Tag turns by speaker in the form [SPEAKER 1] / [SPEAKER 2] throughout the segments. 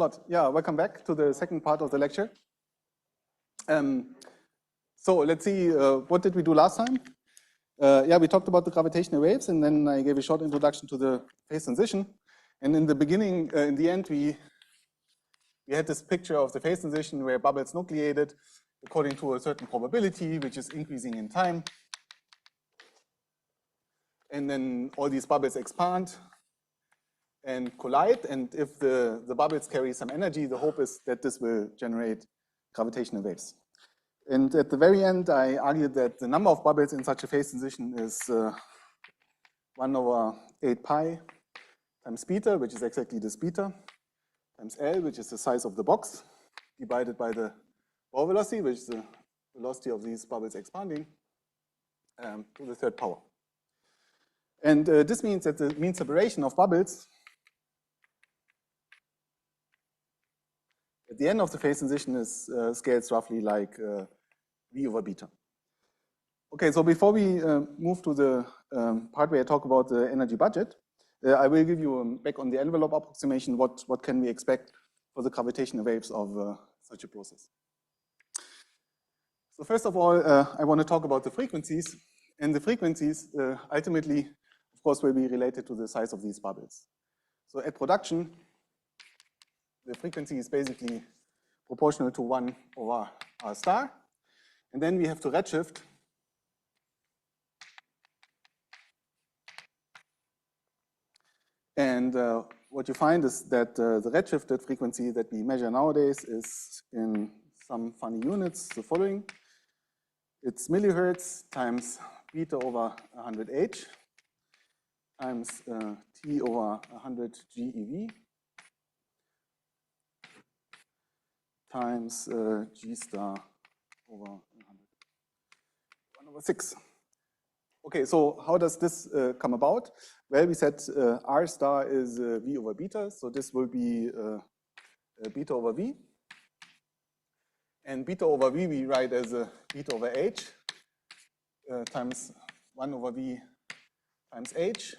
[SPEAKER 1] lot. Yeah, welcome back to the second part of the lecture. So let's see, what did we do last time? Yeah, we talked about the gravitational waves, and then I gave a short introduction to the phase transition. And in the beginning, in the end, we had this picture of the phase transition where bubbles nucleated according to a certain probability, which is increasing in time. And then all these bubbles expand and collide. And if the bubbles carry some energy, the hope is that this will generate gravitational waves. And at the very end, I argued that the number of bubbles in such a phase transition is 1 over 8 pi times beta, which is exactly this beta, times L, which is the size of the box, divided by the Bohr velocity, which is the velocity of these bubbles expanding, to the third power. And this means that the mean separation of bubbles at the end of the phase transition is scales roughly like V over beta. Okay, so before we move to the part where I talk about the energy budget, I will give you back on the envelope approximation what can we expect for the gravitational waves of such a process. So first of all, I want to talk about the frequencies. And the frequencies ultimately, of course, will be related to the size of these bubbles. So at production, the frequency is basically proportional to 1 over r star. And then we have to redshift and what you find is that the redshifted frequency that we measure nowadays is in some funny units, the following. It's millihertz times beta over 100h times t over 100 GeV times g star over 100, 1 over 6. Okay, so how does this come about? Well, we said r star is v over beta, so this will be beta over v. And beta over v we write as beta over h times 1 over v times h.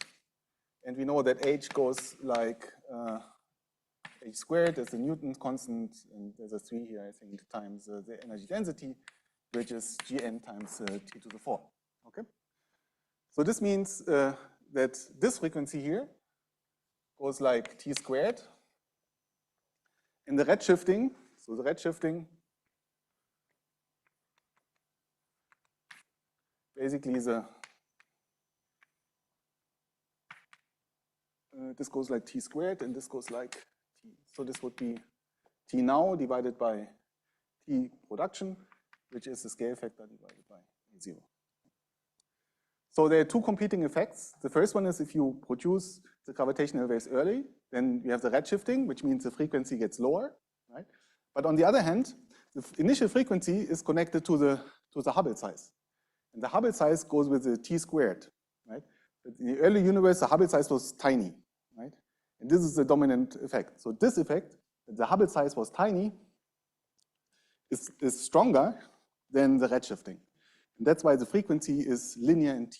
[SPEAKER 1] And we know that h goes like h squared as the Newton constant, and there's a 3 here, I think, times the energy density, which is gn times t to the 4. Okay? So this means that this frequency here goes like t squared. And the redshifting, so the redshifting basically is this goes like t squared, and this goes like t. So this would be t now divided by t production, which is the scale factor divided by 0. So there are two competing effects. The first one is if you produce the gravitational waves early, then you have the redshifting, which means the frequency gets lower, right? But on the other hand, the initial frequency is connected to the Hubble size. And the Hubble size goes with the t squared, right? In the early universe, the Hubble size was tiny, right? And this is the dominant effect. So this effect, that the Hubble size was tiny, is stronger than the redshifting. And that's why the frequency is linear in t.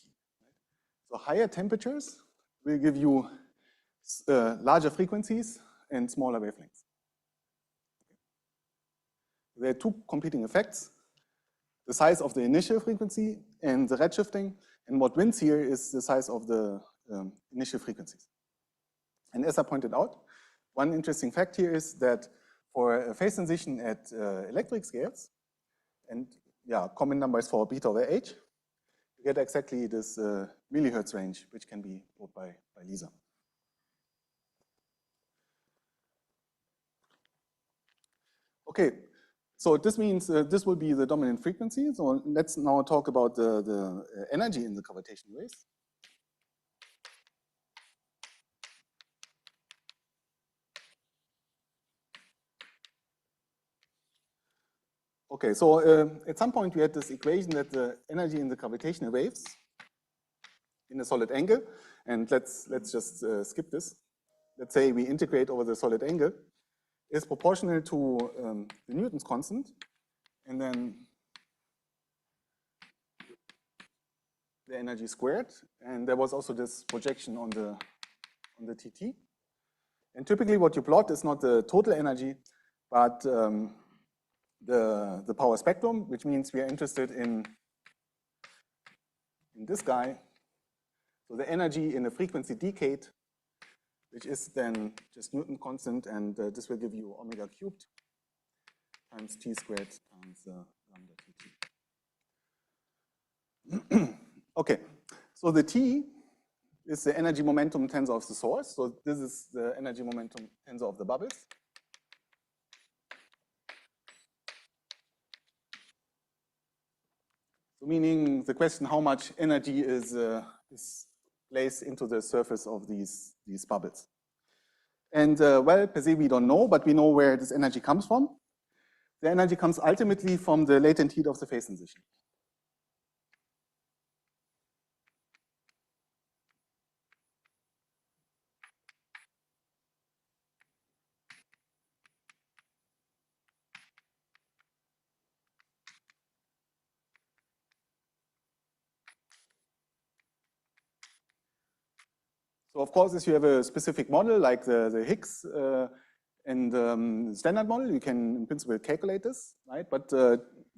[SPEAKER 1] So higher temperatures will give you larger frequencies and smaller wavelengths. There are two competing effects: the size of the initial frequency and the redshifting. And what wins here is the size of the initial frequencies. And as I pointed out, one interesting fact here is that for a phase transition at electric scales, and yeah, common numbers for beta over h, you get exactly this millihertz range, which can be put by LISA. Okay, so this means this will be the dominant frequency. So let's now talk about the energy in the gravitational waves. Okay, so at some point we had this equation that the energy in the gravitational waves in a solid angle, and let's just skip this. Let's say we integrate over the solid angle, is proportional to the Newton's constant, and then the energy squared. And there was also this projection on the TT. And typically what you plot is not the total energy, but the power spectrum, which means we are interested in this guy. So the energy in the frequency decade, which is then just Newton constant, and this will give you omega cubed times t squared times lambda tt. Okay, so the t is the energy momentum tensor of the source. So this is the energy momentum tensor of the bubbles. So meaning the question how much energy is placed into the surface of these bubbles. And well, per se we don't know, but we know where this energy comes from. The energy comes ultimately from the latent heat of the phase transition. So of course, if you have a specific model like the Higgs and standard model, you can in principle calculate this, right? But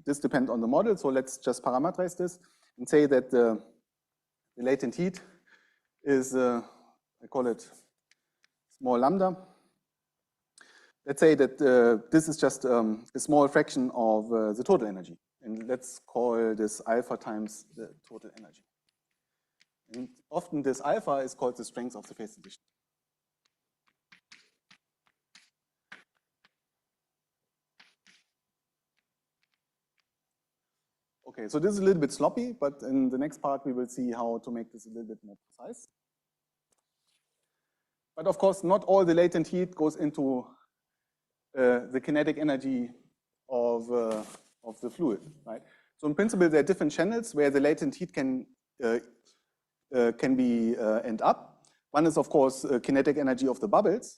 [SPEAKER 1] this depends on the model. So let's just parameterize this and say that the latent heat is, I call it small lambda. Let's say that this is just a small fraction of the total energy. And let's call this alpha times the total energy. And often this alpha is called the strength of the phase transition. Okay, so this is a little bit sloppy, but in the next part we will see how to make this a little bit more precise. But of course, not all the latent heat goes into the kinetic energy of the fluid, right? So in principle, there are different channels where the latent heat can be end up. One is, of course, kinetic energy of the bubbles,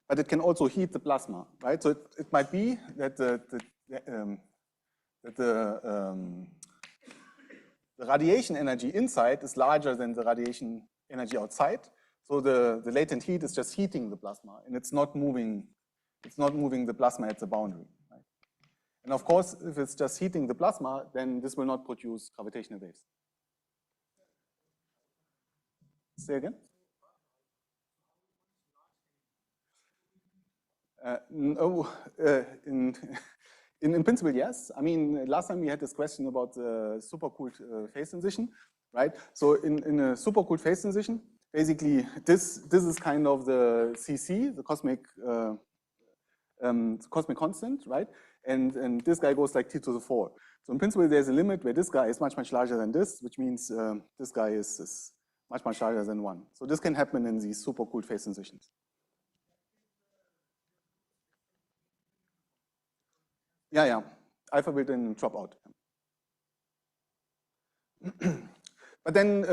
[SPEAKER 1] but it can also heat the plasma, right? So it might be that the radiation energy inside is larger than the radiation energy outside. So the latent heat is just heating the plasma, and it's not moving the plasma at the boundary. Right? And of course, if it's just heating the plasma, then this will not produce gravitational waves. Say again? No, in principle, yes. I mean, last time we had this question about the supercooled phase transition, right? So in a supercooled phase transition, basically this is kind of the CC, the cosmic constant, right? And this guy goes like t to the 4. So in principle, there's a limit where this guy is much, much larger than this, which means this guy is much, much larger than 1. So this can happen in these supercooled phase transitions. Yeah. Alpha will then drop out. But then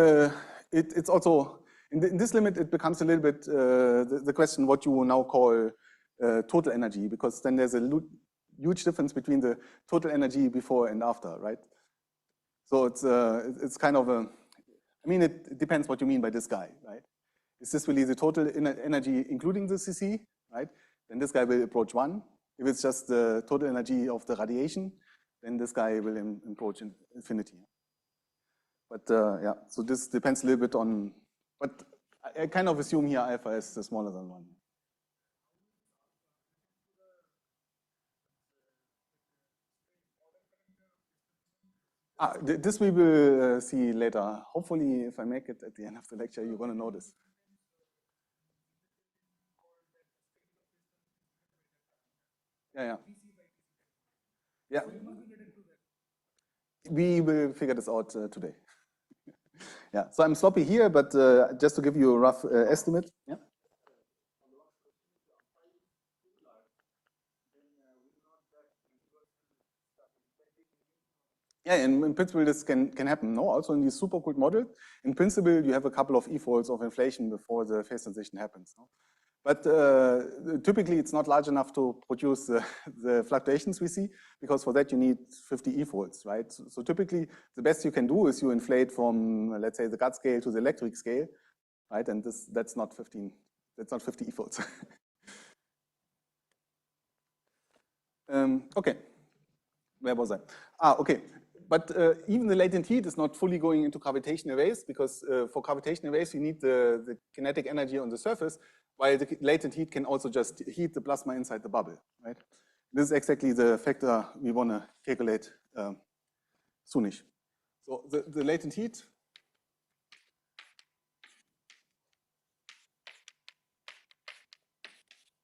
[SPEAKER 1] it's also, in this limit, it becomes a little bit the question what you now call total energy, because then there's a huge difference between the total energy before and after, right? So it's kind of a, I mean, it depends what you mean by this guy, right? Is this really the total energy including the CC, right? Then this guy will approach 1. If it's just the total energy of the radiation, then this guy will approach infinity. But yeah, so this depends a little bit on, but I kind of assume here alpha is smaller than 1. This we will see later. Hopefully, if I make it at the end of the lecture, you're going to notice. Yeah. We will figure this out today. Yeah, so I'm sloppy here, but just to give you a rough estimate. Yeah. Yeah, in principle, this can happen. No, also in these supercooled models, in principle, you have a couple of e-folds of inflation before the phase transition happens. No? But typically, it's not large enough to produce the fluctuations we see, because for that you need 50 e-folds, right? So typically, the best you can do is you inflate from, let's say, the gut scale to the electric scale, right? And that's not 15 That's not 50 e-folds. Okay, where was I? Okay, but even the latent heat is not fully going into gravitational waves, because for gravitational waves you need the kinetic energy on the surface, while the latent heat can also just heat the plasma inside the bubble, right? This is exactly the factor we want to calculate soonish. So the latent heat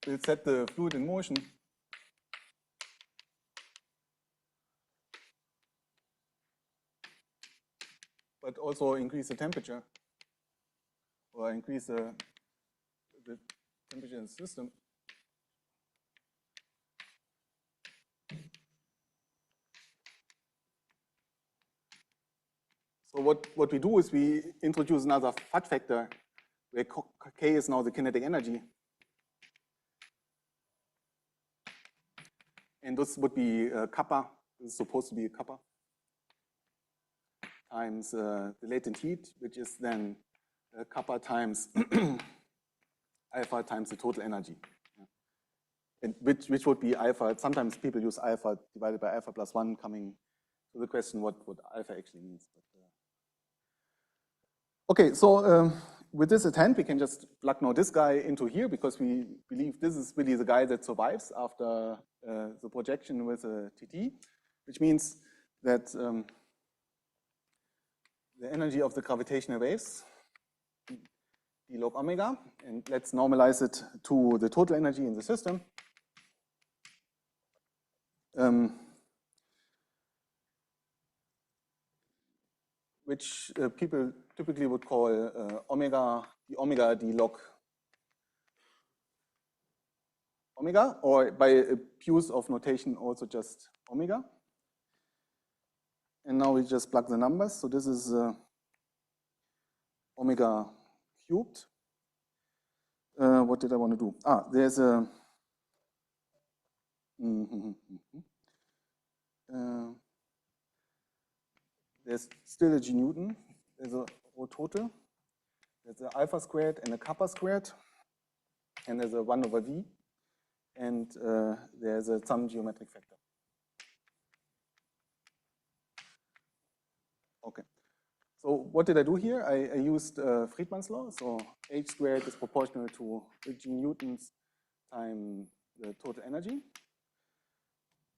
[SPEAKER 1] will set the fluid in motion but also increase the temperature or increase the temperature in the system. So what we do is we introduce another fudge factor where K is now the kinetic energy. And this would be kappa. This is supposed to be a kappa times the latent heat, which is then kappa times alpha times the total energy. And which would be alpha. Sometimes people use alpha divided by alpha plus 1, coming to the question what alpha actually means. But, okay, so with this at hand, we can just plug now this guy into here, because we believe this is really the guy that survives after the projection with a TT, which means that the energy of the gravitational waves, d log omega, and let's normalize it to the total energy in the system. Which people typically would call the omega d log omega, or by abuse of notation also just omega. And now we just plug the numbers. So this is omega cubed. What did I want to do? There's a there's still a G Newton. There's a rho total. There's a alpha squared and a kappa squared. And there's a 1 over V. And there's some geometric factor. Okay. So what did I do here? I used Friedmann's law. So H squared is proportional to G Newtons times the total energy.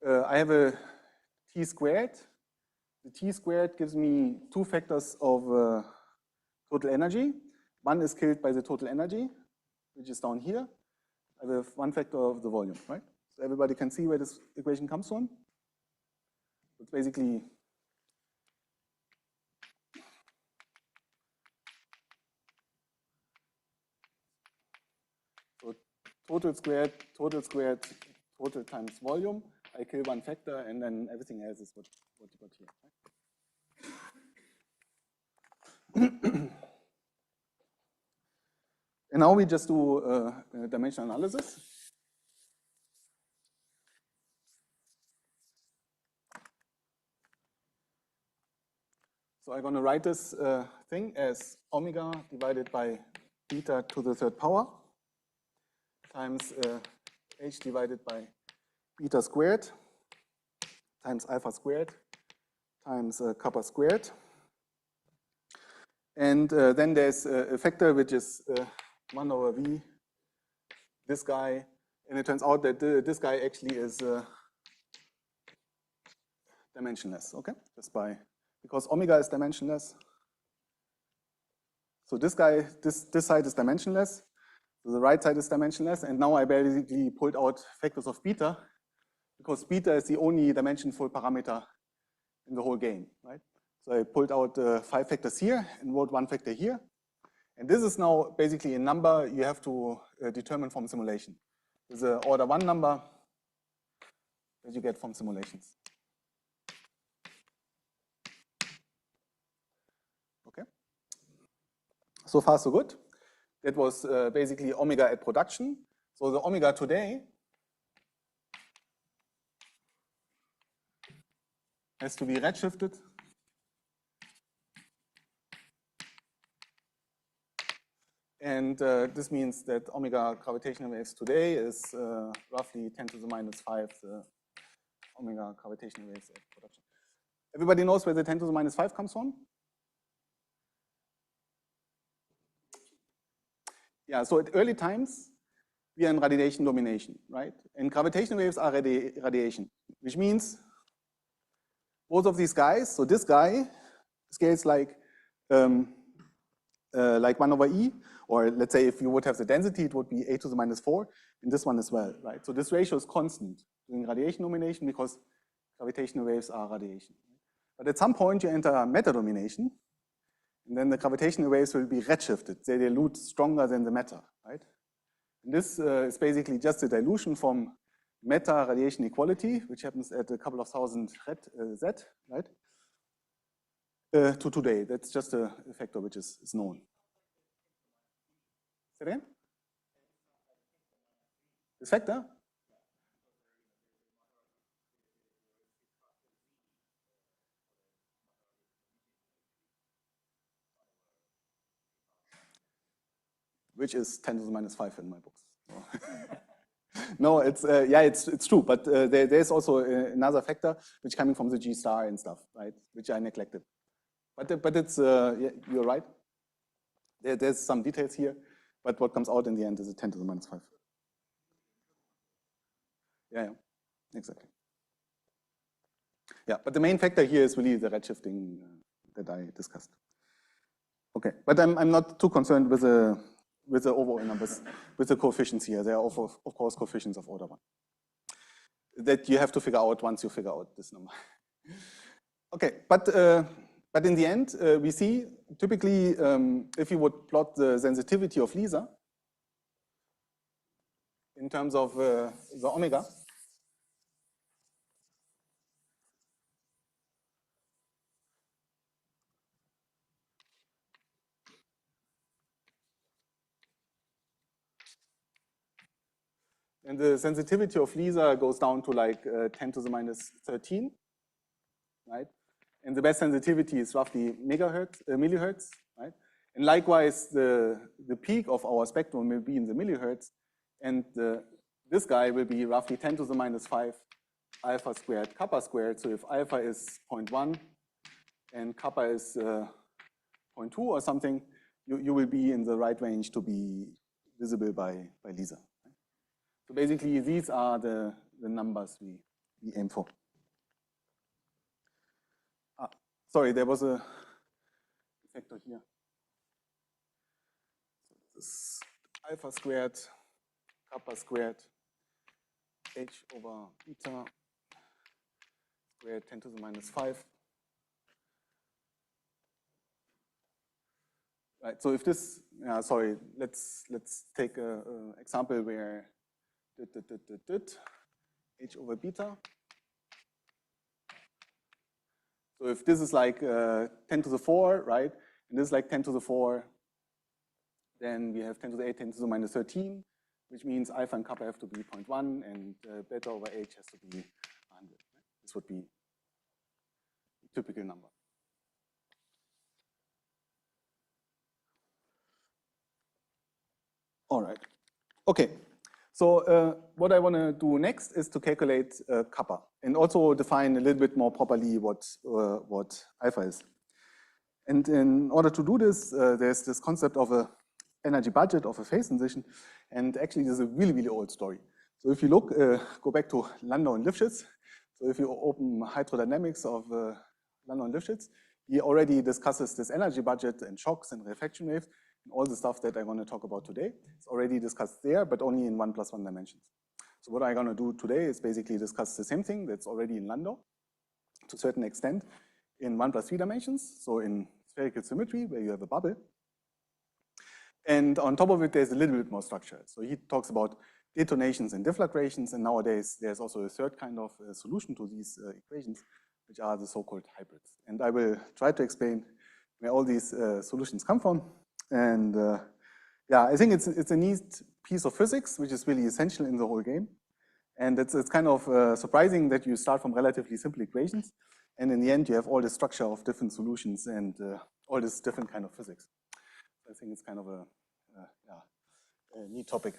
[SPEAKER 1] I have a T squared. The T squared gives me two factors of total energy. One is killed by the total energy, which is down here. I have one factor of the volume, right? So everybody can see where this equation comes from. It's basically so total squared, total times volume. I kill one factor, and then everything else is what you got here. Right? And now we just do dimensional analysis. So I'm going to write this thing as omega divided by beta to the third power times h divided by beta squared times alpha squared times kappa squared. And then there's a factor which is 1 over v, this guy. And it turns out that this guy actually is dimensionless, okay? Just because omega is dimensionless. So this guy, this side is dimensionless. So the right side is dimensionless. And now I basically pulled out factors of beta, because beta is the only dimensionful parameter in the whole game, right? So I pulled out 5 factors here and wrote 1 factor here. And this is now basically a number you have to determine from simulation. This is an order 1 number that you get from simulations. Okay. So far, so good. That was basically omega at production. So the omega today has to be redshifted and And this means that omega gravitational waves today is roughly 10 to the minus 5 the omega gravitational waves of production. Everybody knows where the 10 to the minus 5 comes from? Yeah, so at early times, we are in radiation domination, right? And gravitational waves are radiation, which means both of these guys, so this guy scales like 1 over E, or let's say if you would have the density, it would be a to the minus 4, and this one as well, right? So this ratio is constant during radiation domination because gravitational waves are radiation. But at some point, you enter matter domination, and then the gravitational waves will be redshifted. They dilute stronger than the matter, right? And this is basically just a dilution from matter radiation equality, which happens at a couple of thousand Z, right? To today. That's just a factor which is known. Say again? This factor? Which is 10 to the minus 5 in my books. No, it's yeah, it's true, but there's also another factor which coming from the G star and stuff, right? Which I neglected. But it's yeah, you're right. There's some details here, but what comes out in the end is a 10 to the minus 5. Yeah, exactly. Yeah, but the main factor here is really the redshifting that I discussed. Okay, but I'm not too concerned with the overall numbers, with the coefficients here. They are of course coefficients of order 1 that you have to figure out once you figure out this number. Okay, but in the end, we see typically if you would plot the sensitivity of LISA in terms of the omega, and the sensitivity of LISA goes down to like 10 to the minus 13, right? And the best sensitivity is roughly millihertz, right? And likewise, the peak of our spectrum will be in the millihertz, and this guy will be roughly 10 to the minus 5 alpha squared kappa squared. So if alpha is 0.1 and kappa is 0.2 or something, you will be in the right range to be visible by LISA. So basically, these are the numbers we aim for. Sorry, there was a factor here. So this is alpha squared, kappa squared, h over beta squared 10 to the minus 5. Right, so if this, sorry, let's take an example where h over beta. So if this is like 10 to the 4, right, and this is like 10 to the 4, then we have 10 to the 8, 10 to the minus 13, which means alpha and kappa have to be 0.1, and beta over h has to be 100. Right? This would be a typical number. All right. Okay. So what I want to do next is to calculate kappa and also define a little bit more properly what alpha is. And in order to do this, there's this concept of a energy budget of a phase transition, and actually this is a really, really old story. So if you look, go back to Landau and Lifshitz. So if you open hydrodynamics of Landau and Lifshitz, he already discusses this energy budget and shocks and reflection waves. And all the stuff that I want to talk about today is already discussed there, but only in 1+1 dimensions. So what I'm going to do today is basically discuss the same thing that's already in Landau to a certain extent in 1+3 dimensions, so in spherical symmetry where you have a bubble. And on top of it, there's a little bit more structure. So he talks about detonations and deflagrations, and nowadays there's also a third kind of solution to these equations, which are the so-called hybrids. And I will try to explain where all these solutions come from. And yeah, I think it's a neat piece of physics, which is really essential in the whole game. And it's kind of surprising that you start from relatively simple equations, and in the end you have all the structure of different solutions and all this different kind of physics. I think it's kind of a neat topic.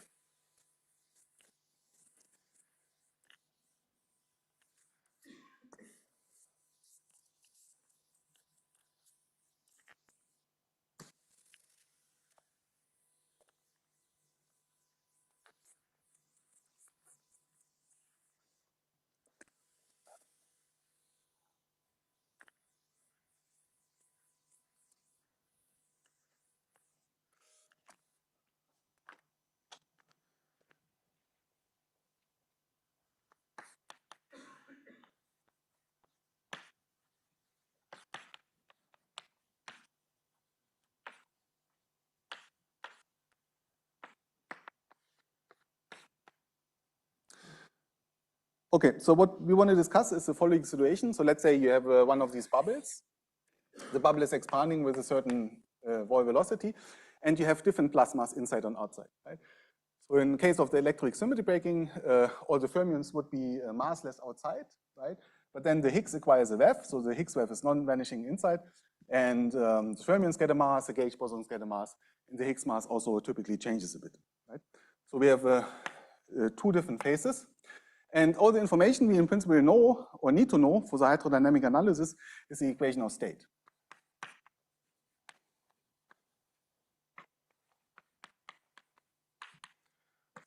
[SPEAKER 1] Okay, so what we want to discuss is the following situation. So let's say you have one of these bubbles. The bubble is expanding with a certain Wall velocity, and you have different plasmas inside and outside, right? So in case of the electric symmetry breaking, all the fermions would be massless outside, right? But then the Higgs acquires a wave, so the Higgs wave is non-vanishing inside, and the fermions get a mass, the gauge bosons get a mass, and the Higgs mass also typically changes a bit, right? So we have two different phases. And all the information we in principle know or need to know for the hydrodynamic analysis is the equation of state.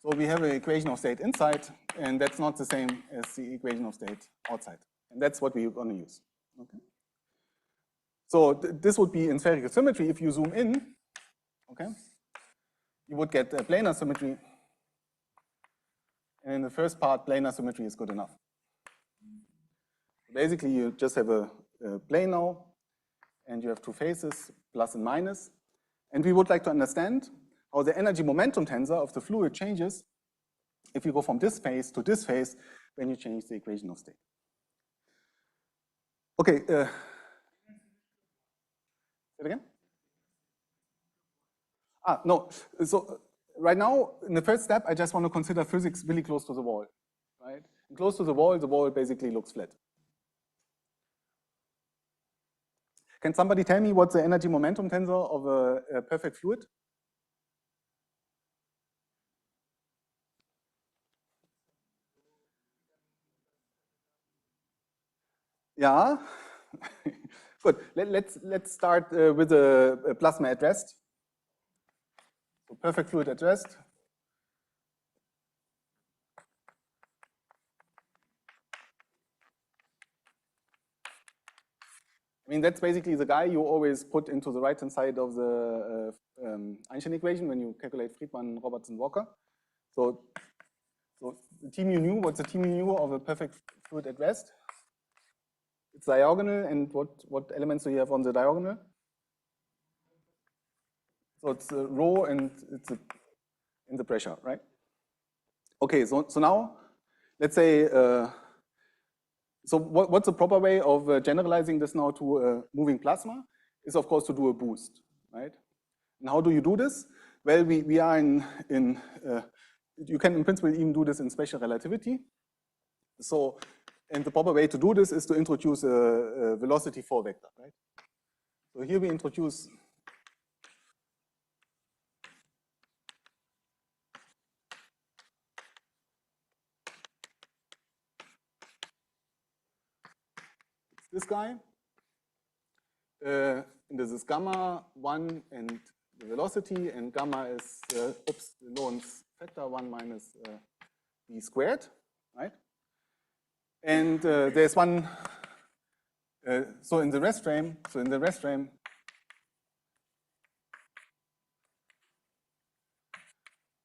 [SPEAKER 1] So we have an equation of state inside, and that's not the same as the equation of state outside. And that's what we're going to use. Okay. So this would be in spherical symmetry. If you zoom in, okay, you would get a planar symmetry. And in the first part, planar symmetry is good enough. Basically, you just have a plane now, and you have two faces, plus and minus. And we would like to understand how the energy momentum tensor of the fluid changes if you go from this phase to this phase when you change the equation of state. Okay, say it again? No, so right now, in the first step, I just want to consider physics really close to the wall, right? And close to the wall basically looks flat. Can somebody tell me what's the energy momentum tensor of a perfect fluid? Yeah, good. Let's start with a plasma at rest. So perfect fluid at rest. I mean, that's basically the guy you always put into the right-hand side of the Einstein equation when you calculate Friedmann, Robertson, Walker. So the T mu nu, what's the T mu nu of a perfect fluid at rest? It's diagonal, and what elements do you have on the diagonal? So it's rho, and it's in the pressure, right? Okay, so now let's say, so what's the proper way of generalizing this now to a moving plasma? Is of course to do a boost, right? And how do you do this? Well, we are in you can in principle even do this in special relativity. So, and the proper way to do this is to introduce a velocity 4 vector, right? So here we introduce this guy. And this is gamma 1 and the velocity, and gamma is, Lorenz factor 1 minus b squared, right? And there's one, so in the rest frame,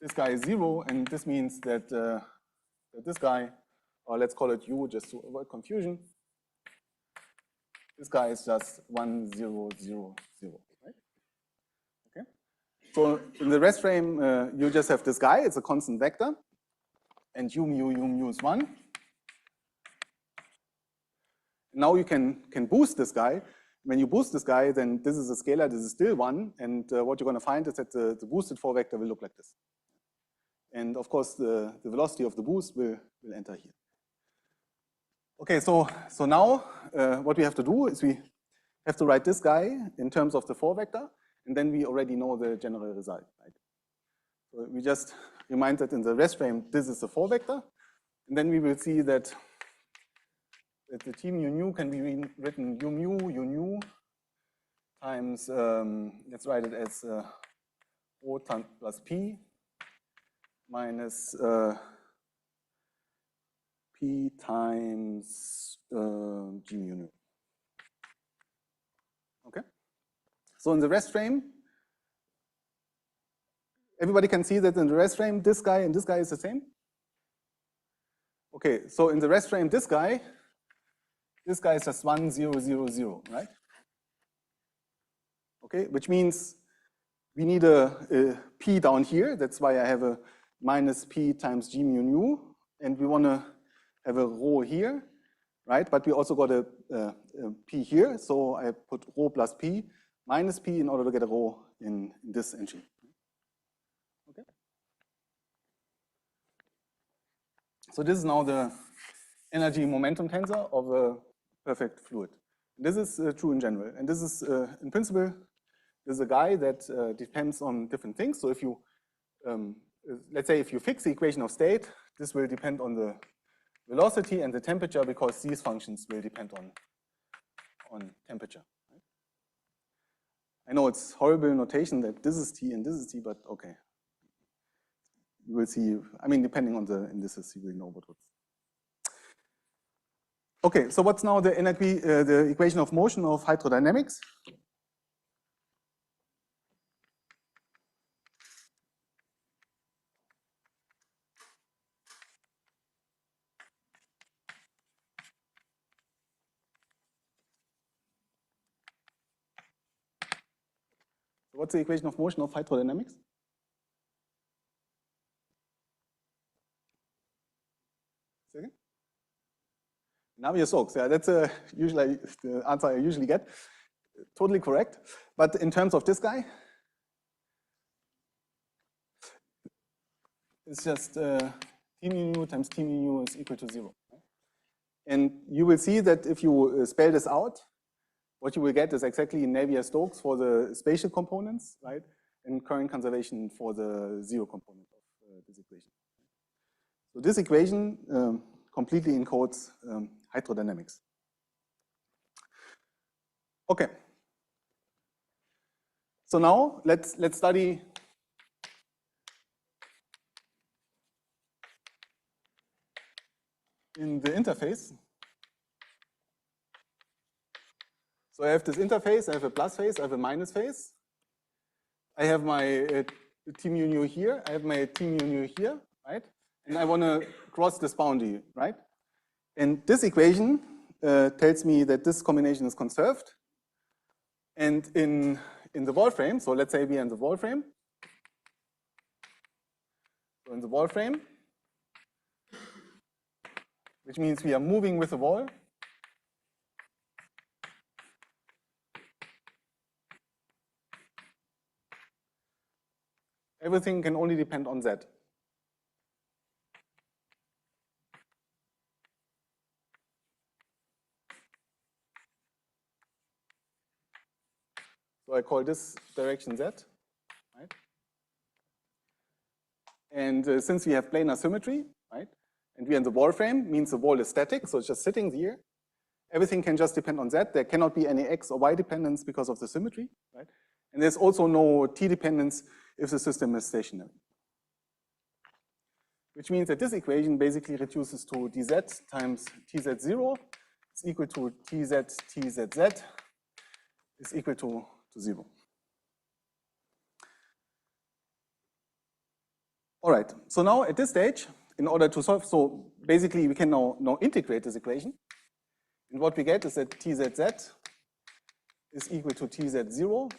[SPEAKER 1] this guy is 0, and this means that, that this guy, or let's call it U just to avoid confusion, this guy is just 1, 0, 0, 0, right? Okay. So in the rest frame, you just have this guy, it's a constant vector, and u mu is 1. Now you can boost this guy. When you boost this guy, then this is a scalar, this is still 1, and what you're going to find is that the boosted 4 vector will look like this. And of course, the velocity of the boost will enter here. Okay, so now what we have to do is we have to write this guy in terms of the 4 vector, and then we already know the general result, right? So we just remind that in the rest frame, this is the 4 vector. And then we will see that the T mu nu can be written u nu times, let's write it as rho plus p minus p times g mu nu. Okay? So in the rest frame, everybody can see that in the rest frame, this guy and this guy is the same? Okay, so in the rest frame, this guy is just 1, 0, 0, 0, right? Okay, which means we need a p down here. That's why I have a minus p times g mu nu, and we want to have a rho here, right? But we also got a p here, so I put rho plus p minus p in order to get a rho in this entry. Okay. So this is now the energy momentum tensor of a perfect fluid. This is true in general, and this is in principle. There's a guy that depends on different things. So if you, let's say if you fix the equation of state, this will depend on the velocity and the temperature because these functions will depend on temperature. Right? I know it's horrible notation that this is T and this is T, but okay. You will see, I mean, depending on the indices, you will know what. Okay, so what's now the equation of motion of hydrodynamics? What's the equation of motion of hydrodynamics? Say again? Navier-Stokes, yeah, that's usually the answer I usually get. Totally correct. But in terms of this guy, it's just T mu nu times T mu nu is equal to 0. And you will see that if you spell this out, what you will get is exactly Navier-Stokes for the spatial components, right? And current conservation for the 0 component of this equation. So this equation completely encodes hydrodynamics. Okay. So now let's study in the interface. So I have this interface, I have a plus phase, I have a minus phase. I have my T mu nu here, I have my T mu nu here, right? And I want to cross this boundary, right? And this equation tells me that this combination is conserved. And in the wall frame, so let's say we are in the wall frame. So in the wall frame, which means we are moving with the wall. Everything can only depend on Z. So I call this direction Z, right? And since we have planar symmetry, right? And we are in the wall frame, means the wall is static, so it's just sitting here. Everything can just depend on Z. There cannot be any X or Y dependence because of the symmetry, right? And there's also no T dependence if the system is stationary. Which means that this equation basically reduces to dz times tz0 is equal to tzz is equal to 0. All right, so now at this stage, in order to solve, so basically we can now integrate this equation. And what we get is that tzz is equal to tz0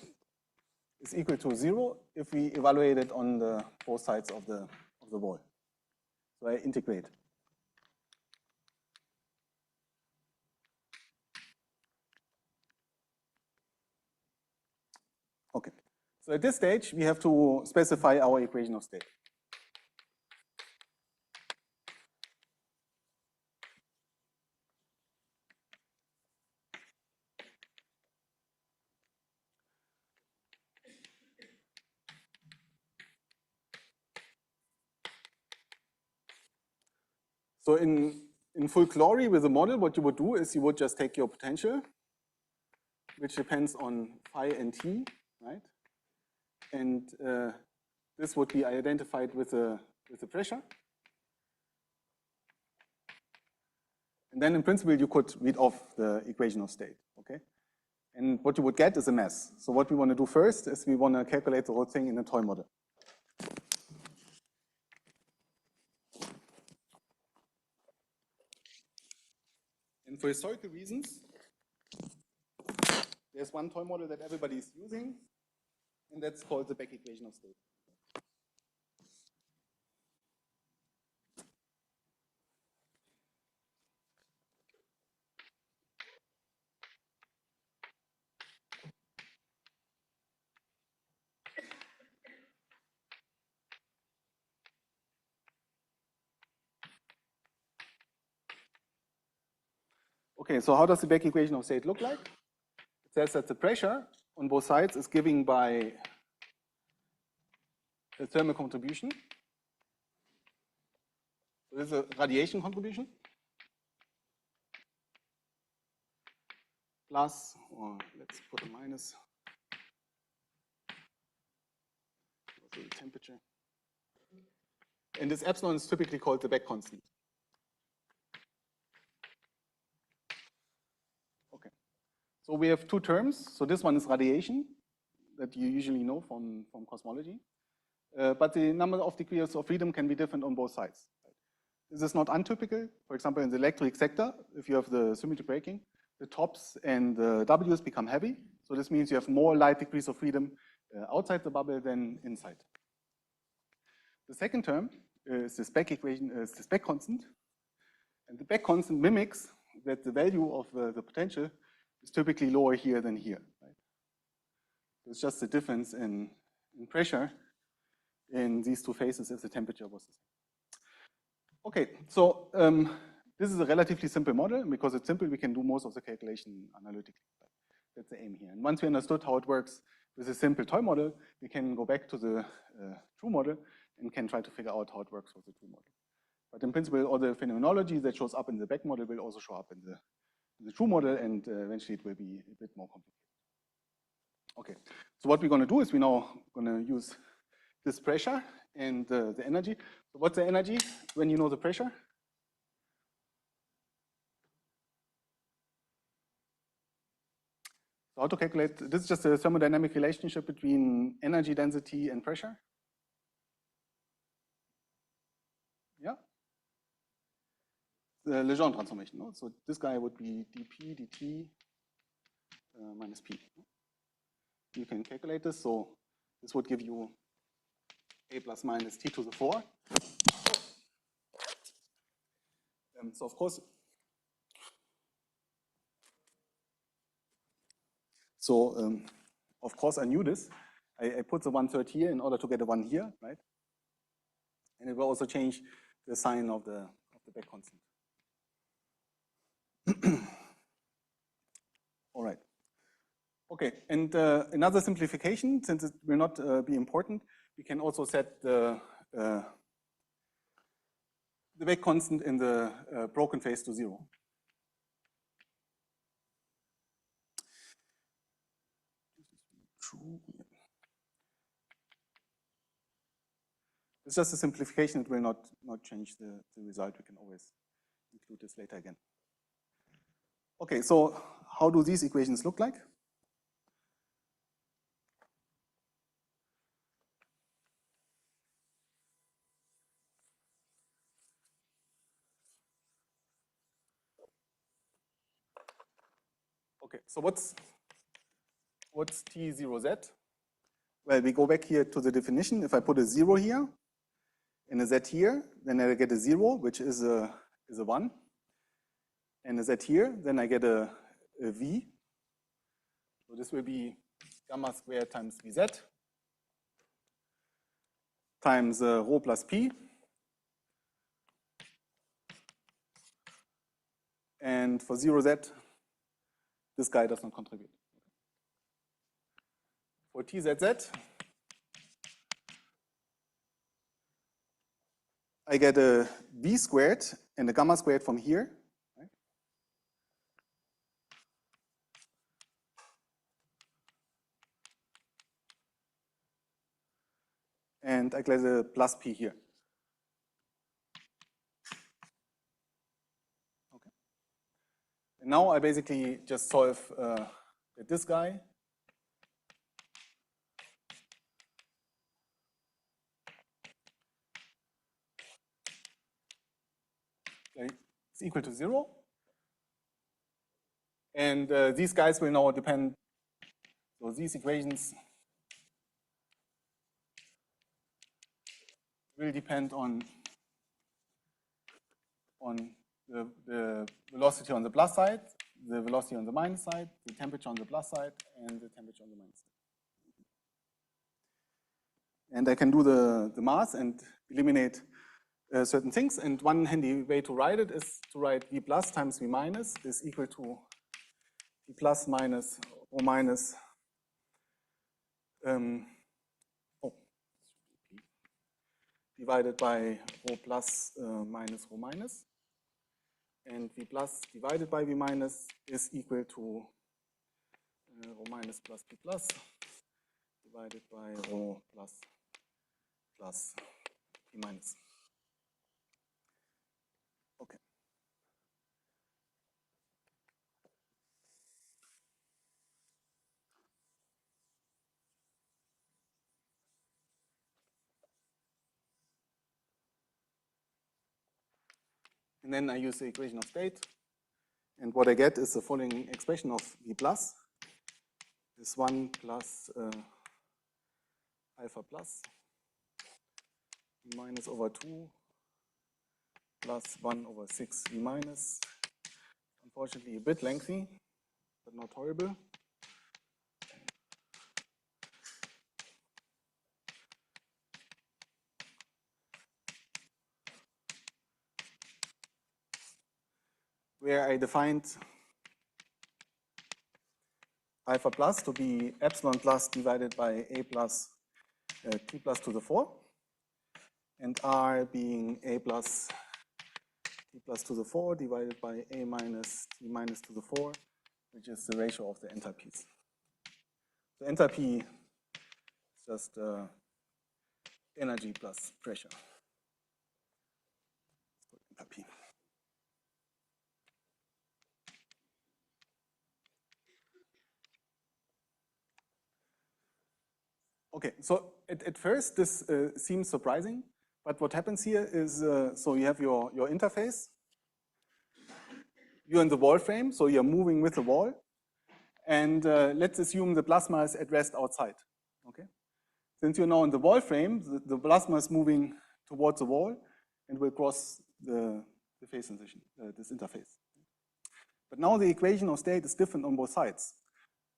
[SPEAKER 1] is equal to 0 if we evaluate it on the both sides of the wall. So I integrate. Okay, so at this stage, we have to specify our equation of state. So in full glory with the model, what you would do is you would just take your potential, which depends on phi and t, right? And this would be identified with the pressure. And then in principle, you could read off the equation of state, okay? And what you would get is a mass. So what we want to do first is we want to calculate the whole thing in a toy model. And for historical reasons, there's one toy model that everybody is using, and that's called the back equation of state. Okay, so how does the back equation of state look like? It says that the pressure on both sides is given by the thermal contribution. So this is a radiation contribution. Plus, or let's put a minus, also the temperature. And this epsilon is typically called the back constant. Okay. So we have two terms. So this one is radiation that you usually know from cosmology. But the number of degrees of freedom can be different on both sides. This is not untypical. For example, in the electric sector, if you have the symmetry breaking, the tops and the W's become heavy. So this means you have more light degrees of freedom outside the bubble than inside. The second term is this back equation, is this back constant. And the back constant mimics that the value of the potential is typically lower here than here. Right? It's just the difference in pressure in these two phases if the temperature was the same. Okay, so this is a relatively simple model. Because it's simple, we can do most of the calculation analytically. That's the aim here. And once we understood how it works with a simple toy model, we can go back to the true model and can try to figure out how it works with the true model. But in principle, all the phenomenology that shows up in the back model will also show up in the true model, and eventually it will be a bit more complicated. Okay, so what we're going to do is we're now going to use this pressure and the energy. So what's the energy when you know the pressure? So how to calculate, this is just a thermodynamic relationship between energy density and pressure. Yeah? The Lejeune transformation, no? So this guy would be dp dt minus p. You can calculate this, so this would give you a plus minus t to the 4. So of course, I knew this. I put the 1/3 here in order to get a 1 here, right? And it will also change the sign of the back constant. All right. Okay, and another simplification, since it will not be important, we can also set the back constant in the broken phase to 0. True. It's just a simplification. It will not change the result. We can always include this later again. Okay, so how do these equations look like? Okay, so what's T0Z? Well, we go back here to the definition. If I put a 0 here and a Z here, then I get a 0, which is a 1. And a Z here, then I get a V. So this will be gamma squared times Vz times rho plus P. And for 0Z, this guy does not contribute. For TZZ, I get a V squared and the gamma squared from here. Right? And I get a plus P here. Okay. And now I basically just solve that this guy is equal to 0. And these guys will now depend, so these equations will depend on the velocity on the plus side, the velocity on the minus side, the temperature on the plus side, and the temperature on the minus side. And I can do the math and eliminate certain things. And one handy way to write it is to write V plus times V minus is equal to V plus minus rho minus divided by rho plus minus rho minus. And V plus divided by V minus is equal to rho minus plus P plus divided by rho plus P minus. Okay. And then I use the equation of state. And what I get is the following expression of V plus. This 1 plus alpha plus V minus over 2 plus 1 over 6 V minus. Unfortunately, a bit lengthy, but not horrible. Where I defined alpha plus to be epsilon plus divided by a plus t plus to the 4, and r being a plus t plus to the 4 divided by a minus t minus to the 4, which is the ratio of the enthalpies. The enthalpy is just energy plus pressure. Enthalpy. Okay, so at first this seems surprising, but what happens here is, so you have your interface, you're in the wall frame, so you're moving with the wall, and let's assume the plasma is at rest outside, okay? Since you're now in the wall frame, the plasma is moving towards the wall and will cross the phase transition, this interface. But now the equation of state is different on both sides.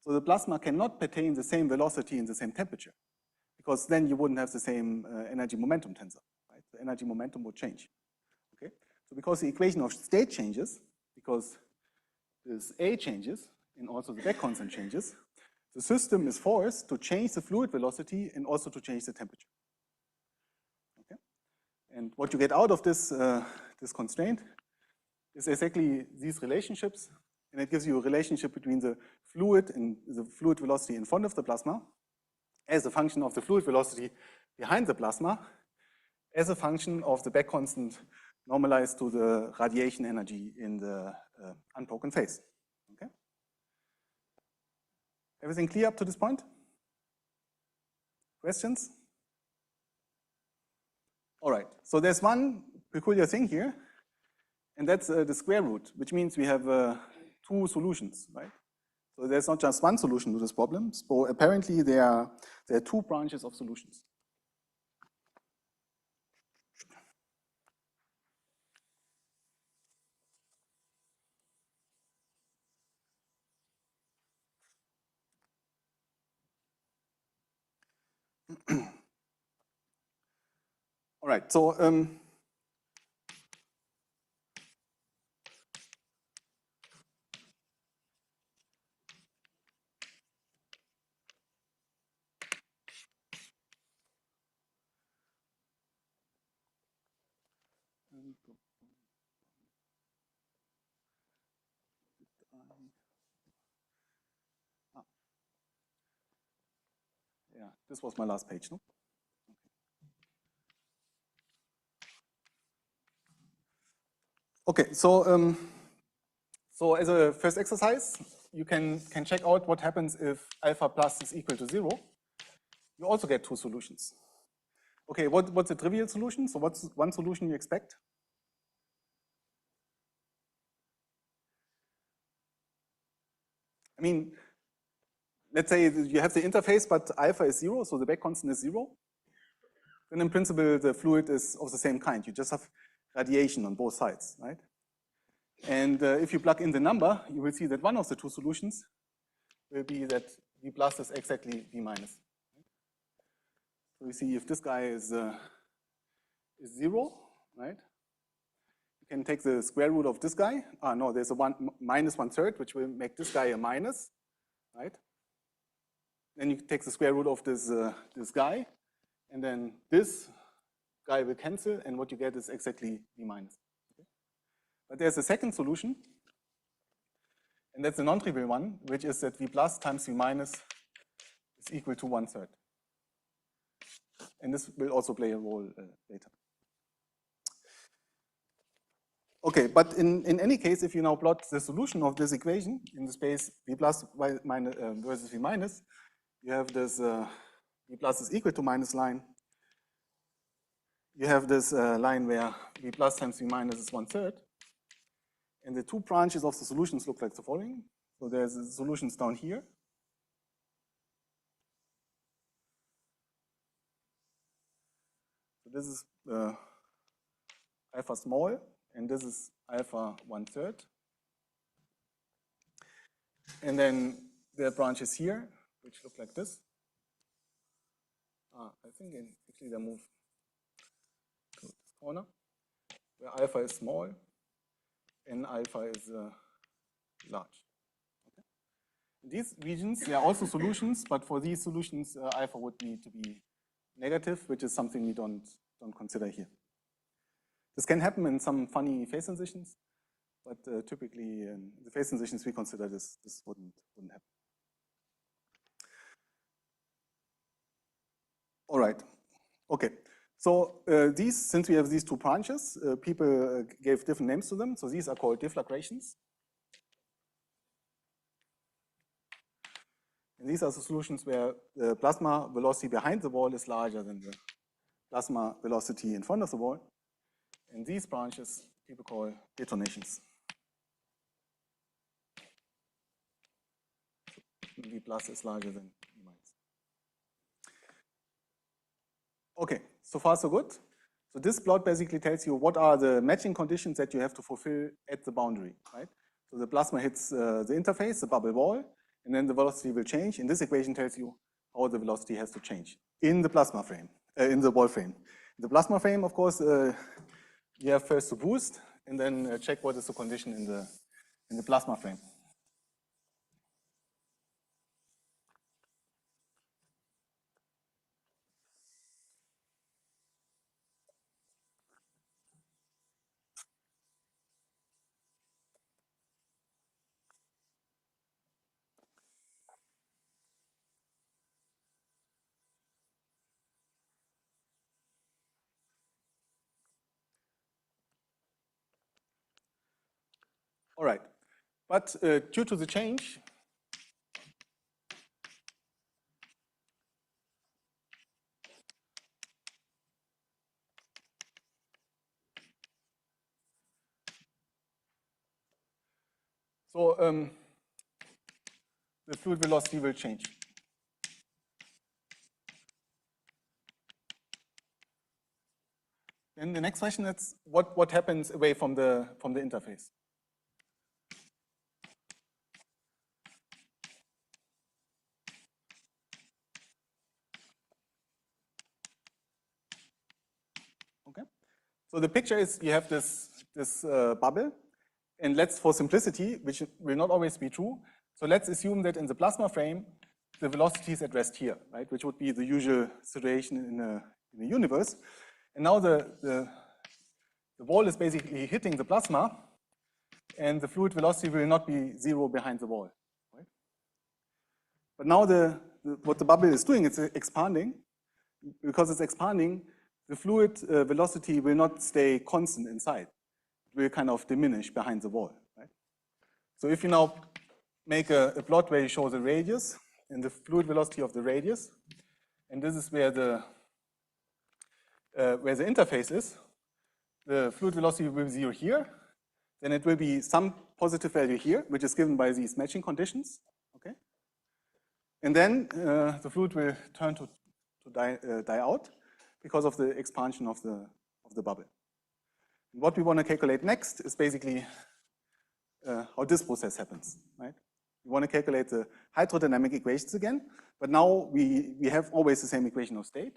[SPEAKER 1] So the plasma cannot attain the same velocity and the same temperature, because then you wouldn't have the same energy momentum tensor, right? The energy momentum would change, okay? So because the equation of state changes, because this A changes, and also the back constant changes, the system is forced to change the fluid velocity and also to change the temperature, okay? And what you get out of this, this constraint is exactly these relationships, and it gives you a relationship between the fluid and the fluid velocity in front of the plasma as a function of the fluid velocity behind the plasma as a function of the back constant normalized to the radiation energy in the unbroken phase, okay? Everything clear up to this point? Questions? All right, so there's one peculiar thing here, and that's the square root, which means we have two solutions, right? So there's not just one solution to this problem. So apparently there are two branches of solutions. All right, so Yeah, this was my last page, no? Okay, so so as a first exercise, you can check out what happens if alpha plus is equal to 0. You also get two solutions. Okay, what's a trivial solution? So what's one solution you expect? I mean, let's say you have the interface, but alpha is 0, so the back constant is 0. Then in principle, the fluid is of the same kind. You just have radiation on both sides, right? And if you plug in the number, you will see that one of the two solutions will be that V plus is exactly V minus. So we see if this guy is 0, right? You can take the square root of this guy. No, there's a minus 1/3, which will make this guy a minus, right? Then you take the square root of this guy, and then this guy will cancel, and what you get is exactly V minus. Okay? But there's a second solution, and that's a non-trivial one, which is that V plus times V minus is equal to 1/3. And this will also play a role later. Okay, but in any case, if you now plot the solution of this equation in the space V plus versus V minus, you have this V plus is equal to minus line. You have this line where V plus times V minus is 1/3. And the two branches of the solutions look like the following. So there's the solutions down here. So this is alpha small, and this is alpha 1/3. And then there are branches here, which look like this. I think actually they move to this corner, where alpha is small and alpha is large. Okay. In these regions, there are also solutions, but for these solutions, alpha would need to be negative, which is something we don't consider here. This can happen in some funny phase transitions, but typically in the phase transitions we consider this wouldn't happen. All right. Okay. So since we have these two branches, people gave different names to them. So these are called deflagrations. And these are the solutions where the plasma velocity behind the wall is larger than the plasma velocity in front of the wall. And these branches people call detonations. V plus is larger than V minus. Okay, so far so good. So this plot basically tells you what are the matching conditions that you have to fulfill at the boundary, right? So the plasma hits the interface, the bubble wall, and then the velocity will change. And this equation tells you how the velocity has to change in the plasma frame, in the wall frame. In the plasma frame, of course, you have first to boost, and then check what is the condition in the plasma frame. All right, but due to the change, so the fluid velocity will change. Then the next question is what happens away from the interface? Okay. So the picture is you have this bubble, and let's, for simplicity, which will not always be true, so let's assume that in the plasma frame, the velocity is at rest here, right? Which would be the usual situation in a universe. And now the wall is basically hitting the plasma, and the fluid velocity will not be 0 behind the wall, right? But now the what the bubble is doing, it's expanding. Because it's expanding, the fluid velocity will not stay constant inside. It will kind of diminish behind the wall, right? So if you now make a plot where you show the radius and the fluid velocity of the radius, and this is where the interface is, the fluid velocity will be 0 here, then it will be some positive value here, which is given by these matching conditions, okay? And then the fluid will turn to die out because of the expansion of the bubble. And what we want to calculate next is basically how this process happens, right? We want to calculate the hydrodynamic equations again, but now we have always the same equation of state.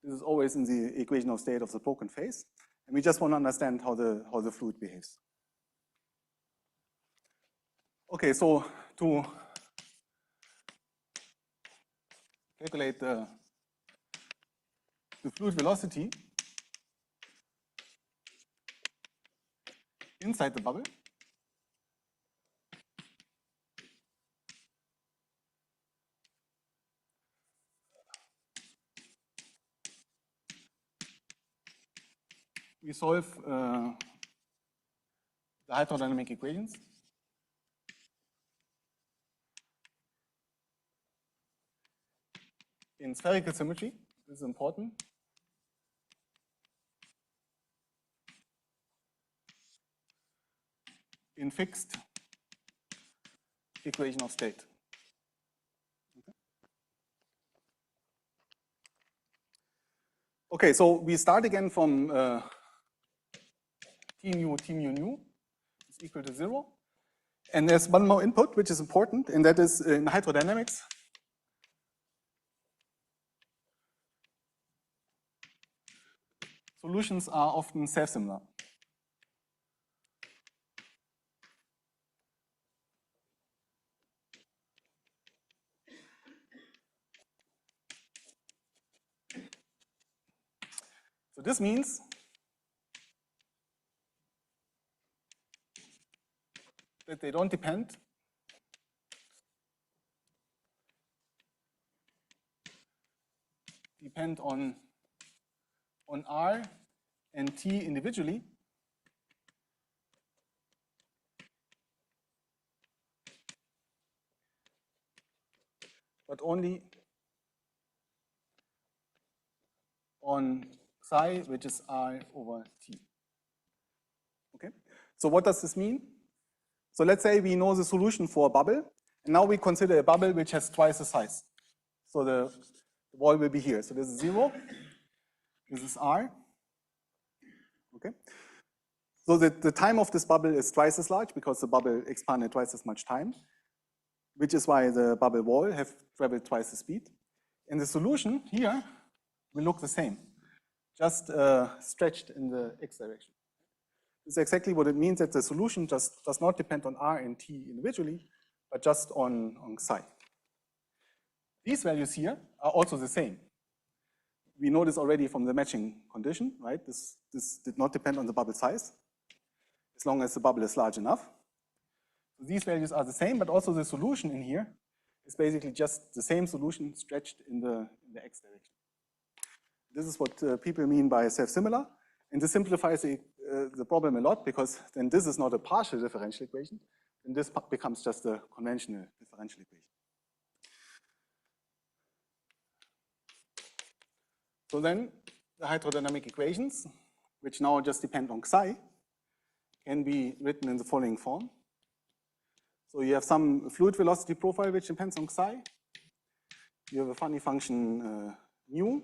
[SPEAKER 1] This is always in the equation of state of the broken phase, and we just want to understand how the fluid behaves. Okay, so to calculate the fluid velocity inside the bubble, we solve the hydrodynamic equations. In spherical symmetry, this is important. In fixed equation of state. Okay, so we start again from T mu nu is equal to 0. And there's one more input which is important, and that is in hydrodynamics. Solutions are often self-similar. So this means that they don't depend on R and T individually, but only on psi, which is I over T. Okay, so what does this mean? So let's say we know the solution for a bubble, and now we consider a bubble which has twice the size. So the wall will be here. So this is 0, this is R. Okay. So the time of this bubble is twice as large because the bubble expanded twice as much time, which is why the bubble wall have traveled twice the speed. And the solution here will look the same, just stretched in the x direction. This is exactly what it means, that the solution just does not depend on R and T individually, but just on psi. These values here are also the same. We know this already from the matching condition, right? This did not depend on the bubble size, as long as the bubble is large enough. So these values are the same, but also the solution in here is basically just the same solution stretched in the x direction. This is what people mean by self-similar, and this simplifies the problem a lot, because then this is not a partial differential equation, and this becomes just a conventional differential equation. So then the hydrodynamic equations, which now just depend on psi, can be written in the following form. So you have some fluid velocity profile which depends on psi. You have a funny function mu.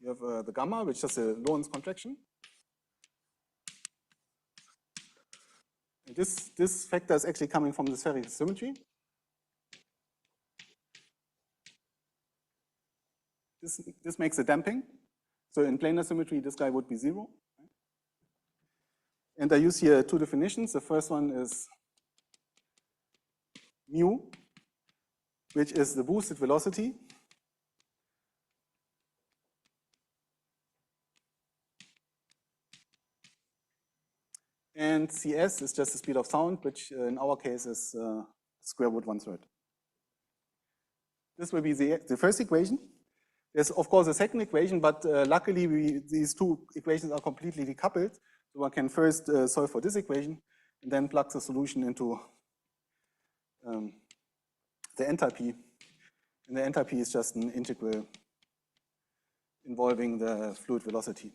[SPEAKER 1] You have the gamma, which is a Lorentz contraction. And this factor is actually coming from the spherical symmetry. This makes a damping. So in planar symmetry, this guy would be 0. And I use here two definitions. The first one is mu, which is the boosted velocity. And CS is just the speed of sound, which in our case is square root 1/3. This will be the first equation. There's, of course, a second equation, but luckily these two equations are completely decoupled. So one can first solve for this equation and then plug the solution into the enthalpy. And the enthalpy is just an integral involving the fluid velocity.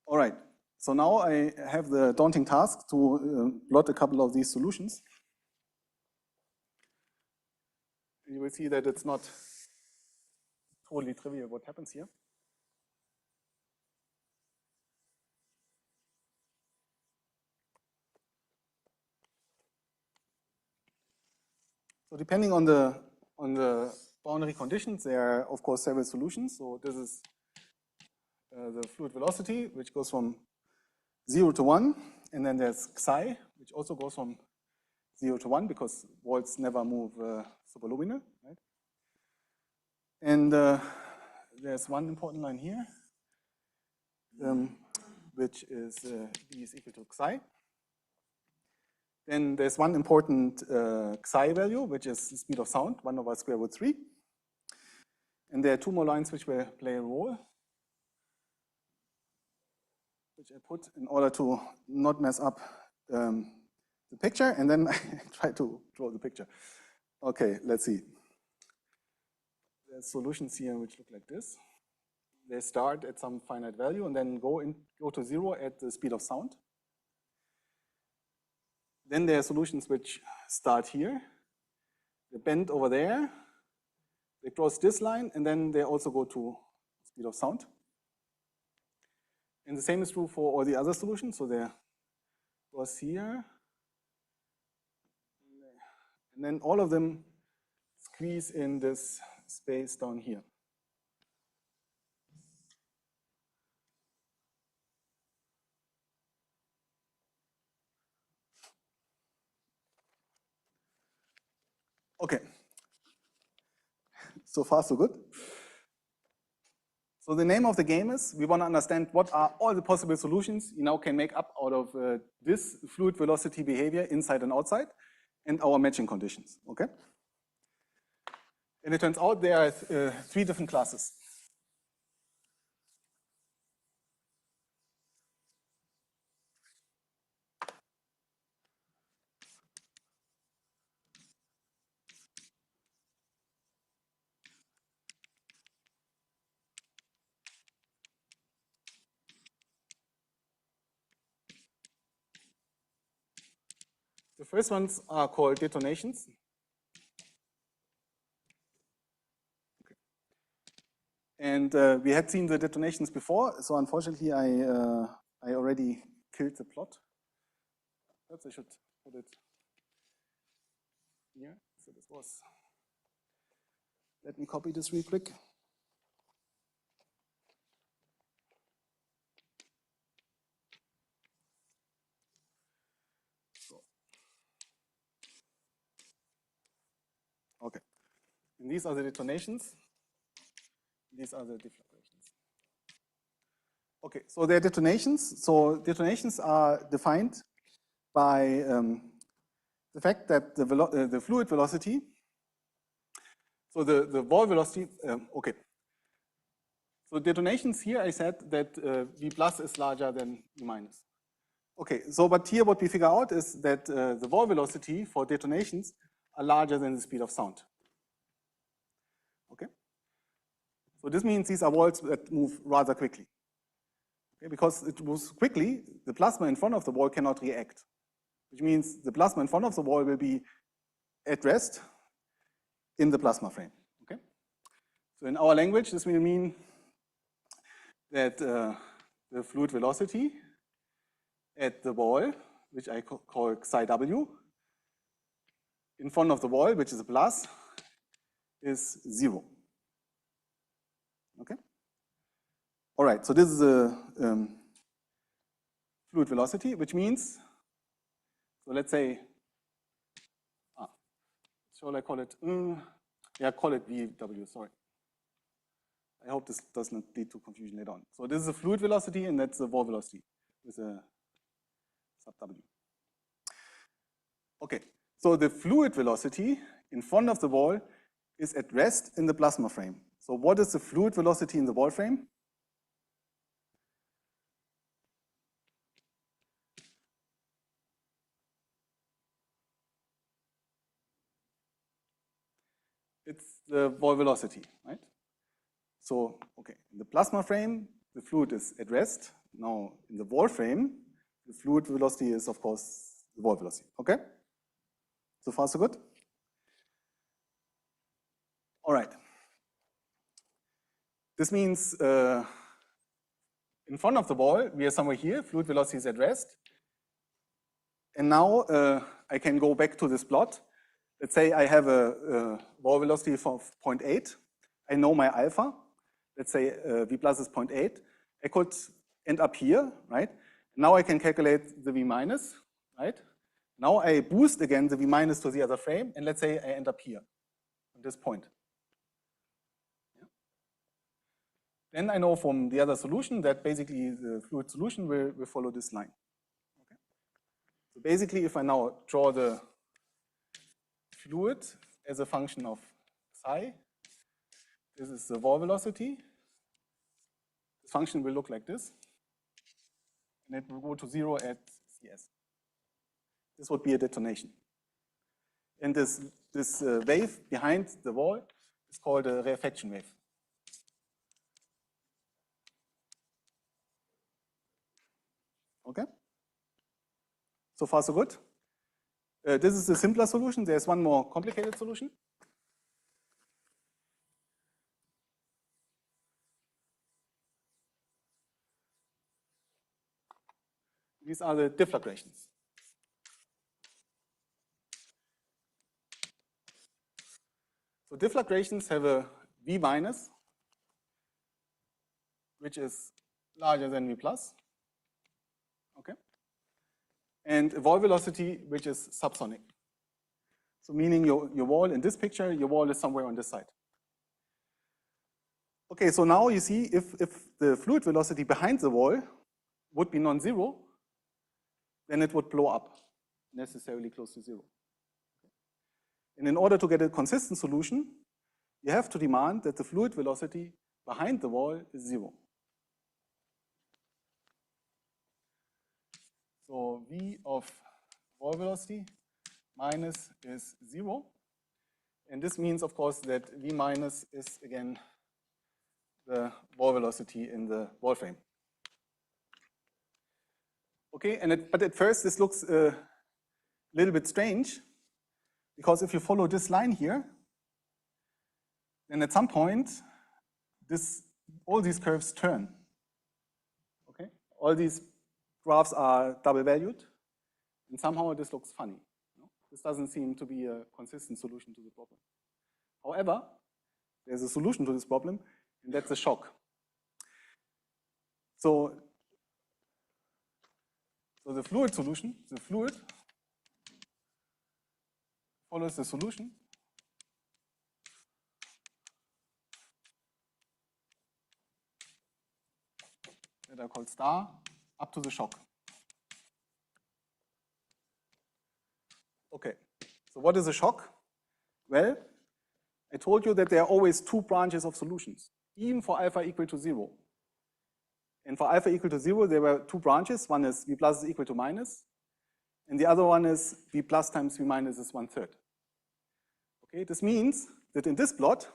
[SPEAKER 1] All right, so now I have the daunting task to plot a couple of these solutions. You will see that it's not totally trivial what happens here. So depending on the boundary conditions, there are, of course, several solutions. So this is the fluid velocity, which goes from 0 to 1. And then there's psi, which also goes from 0 to 1, because walls never move superluminal, right? And there's one important line here, which is B is equal to psi. Then there's one important psi value, which is the speed of sound, 1 over square root 3. And there are two more lines which will play a role, which I put in order to not mess up the picture, and then I try to draw the picture. Okay, let's see. There's solutions here which look like this. They start at some finite value and then go to 0 at the speed of sound. Then there are solutions which start here. They bend over there. They cross this line, and then they also go to speed of sound. And the same is true for all the other solutions. So they cross here. And then all of them squeeze in this space down here. Okay. So far, so good. So the name of the game is, we want to understand what are all the possible solutions you now can make up out of this fluid velocity behavior inside and outside, and our matching conditions, okay? And it turns out there are three different classes. The first ones are called detonations. Okay. And we had seen the detonations before, so unfortunately I already killed the plot. Perhaps I should put it here. So this was, let me copy this real quick. Okay, and these are the detonations. These are the deflagrations. Okay, so they're detonations. So detonations are defined by the fact that the fluid velocity, so the wall velocity, okay. So detonations here, I said that V plus is larger than V minus. Okay, so but here what we figure out is that the wall velocity for detonations are larger than the speed of sound. Okay? So this means these are walls that move rather quickly. Okay, because it moves quickly, the plasma in front of the wall cannot react, which means the plasma in front of the wall will be at rest in the plasma frame. Okay? So in our language, this will mean that the fluid velocity at the wall, which I call psi w, in front of the wall, which is a plus, is 0. Okay? All right, so this is a fluid velocity, which means, so let's say, shall I call it, yeah, call it VW, sorry. I hope this doesn't lead to confusion later on. So this is a fluid velocity, and that's the wall velocity with a sub W. Okay, so the fluid velocity in front of the wall is at rest in the plasma frame. So what is the fluid velocity in the wall frame? It's the wall velocity, right? So, okay, in the plasma frame, the fluid is at rest. Now, in the wall frame, the fluid velocity is, of course, the wall velocity, okay? So far, so good? All right. This means in front of the wall, we are somewhere here, fluid velocity is at rest. And now I can go back to this plot. Let's say I have a wall velocity of 0.8. I know my alpha. Let's say V plus is 0.8. I could end up here, right? Now I can calculate the V minus, right? Now I boost again the V minus to the other frame, and let's say I end up here, at this point. Yeah. Then I know from the other solution that basically the fluid solution will follow this line. Okay. So basically, if I now draw the fluid as a function of psi, this is the wall velocity. This function will look like this, and it will go to 0 at CS. This would be a detonation. And this wave behind the wall is called a rarefaction wave. Okay? So far, so good. This is the simpler solution. There's one more complicated solution. These are the deflagrations. So deflagrations have a V minus, which is larger than V plus. Okay? And a wall velocity, which is subsonic. So meaning your wall in this picture, your wall is somewhere on this side. Okay, so now you see if the fluid velocity behind the wall would be non-zero, then it would blow up necessarily close to 0. And in order to get a consistent solution, you have to demand that the fluid velocity behind the wall is 0. So V of wall velocity minus is 0. And this means, of course, that V minus is, again, the wall velocity in the wall frame. Okay, but at first this looks a little bit strange, because if you follow this line here, then at some point, all these curves turn. Okay, all these graphs are double valued, and somehow this looks funny. This doesn't seem to be a consistent solution to the problem. However, there's a solution to this problem, and that's a shock. So the fluid solution, the fluid follows the solution that I call star up to the shock. Okay, so what is a shock? Well, I told you that there are always two branches of solutions, even for alpha equal to 0. And for alpha equal to 0, there were two branches. One is V plus is equal to minus, and the other one is V plus times V minus is 1/3. Okay, this means that in this plot,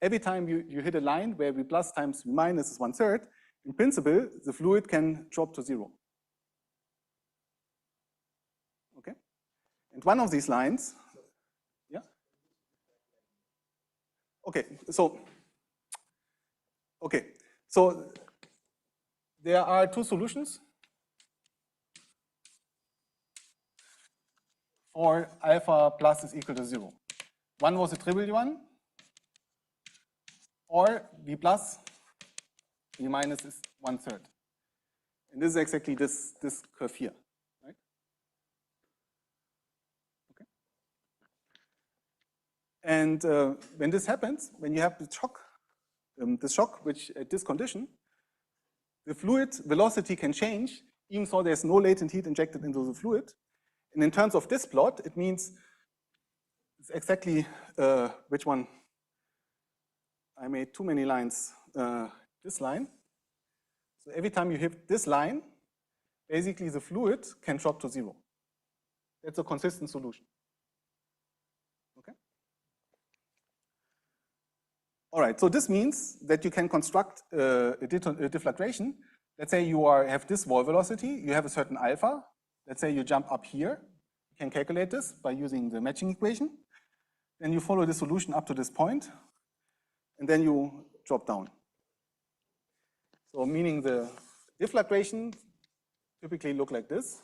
[SPEAKER 1] every time you hit a line where V plus times V minus is 1/3, in principle, the fluid can drop to 0. Okay? And one of these lines, yeah? Okay, so there are two solutions for alpha plus is equal to 0. One was a trivial one, or V plus, V minus is 1/3. And this is exactly this curve here, right? Okay. And when this happens, when you have the shock, which at this condition, the fluid velocity can change, even though there's no latent heat injected into the fluid. And in terms of this plot, it means it's exactly which one. I made too many lines. This line. So every time you hit this line, basically the fluid can drop to 0. That's a consistent solution. Okay. All right. So this means that you can construct a deflagration. Let's say you have this wall velocity. You have a certain alpha. Let's say you jump up here. You can calculate this by using the matching equation. Then you follow the solution up to this point, and then you drop down. So meaning the deflagration typically look like this.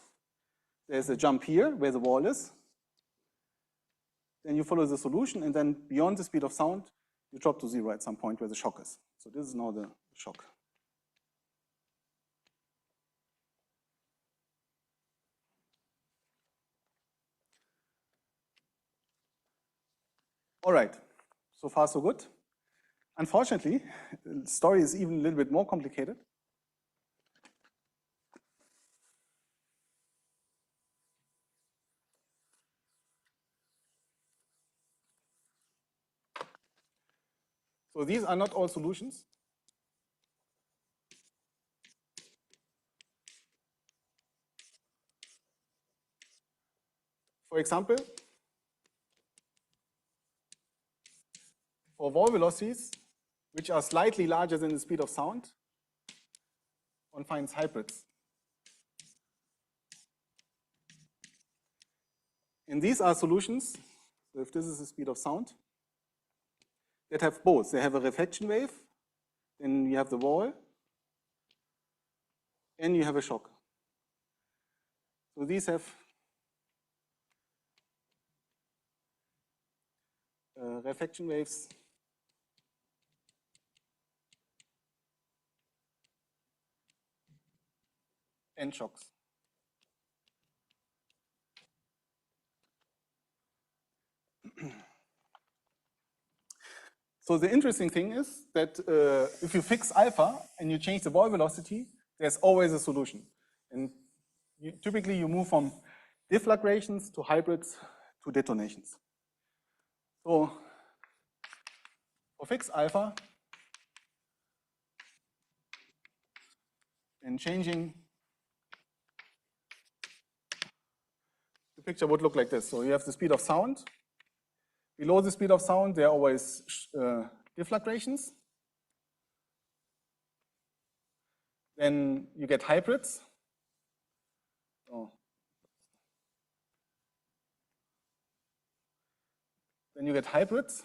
[SPEAKER 1] There's a jump here where the wall is. Then you follow the solution, and then beyond the speed of sound, you drop to 0 at some point where the shock is. So this is now the shock. All right, so far so good. Unfortunately, the story is even a little bit more complicated. So these are not all solutions. For example, for wall velocities, which are slightly larger than the speed of sound, one finds hybrids. And these are solutions, so if this is the speed of sound, that have both. They have a reflection wave, then you have the wall, and you have a shock. So these have reflection waves and shocks. So the interesting thing is that if you fix alpha and you change the wall velocity, there's always a solution. And typically you move from deflagrations to hybrids to detonations. So for fixed alpha, and changing, the picture would look like this. So you have the speed of sound. Below the speed of sound, there are always deflagrations. Then you get hybrids. Oh. Then you get hybrids.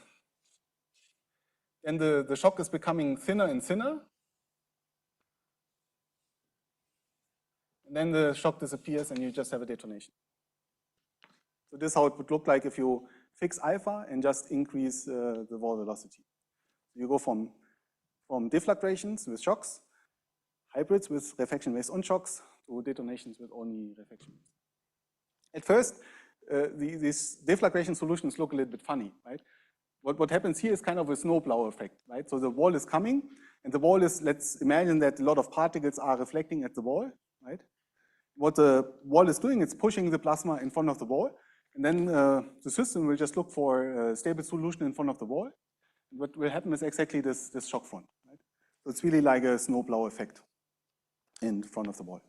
[SPEAKER 1] Then the shock is becoming thinner and thinner. And then the shock disappears and you just have a detonation. So this is how it would look like if you fix alpha and just increase the wall velocity. You go from deflagrations with shocks, hybrids with reflection waves on shocks, to detonations with only reflection waves. At first, these deflagration solutions look a little bit funny, right? What happens here is kind of a snowplow effect, right? So the wall is coming, and the wall is, let's imagine that a lot of particles are reflecting at the wall, right? What the wall is doing, it's pushing the plasma in front of the wall, and then the system will just look for a stable solution in front of the wall. And what will happen is exactly this shock front, right? So it's really like a snowplow effect in front of the wall.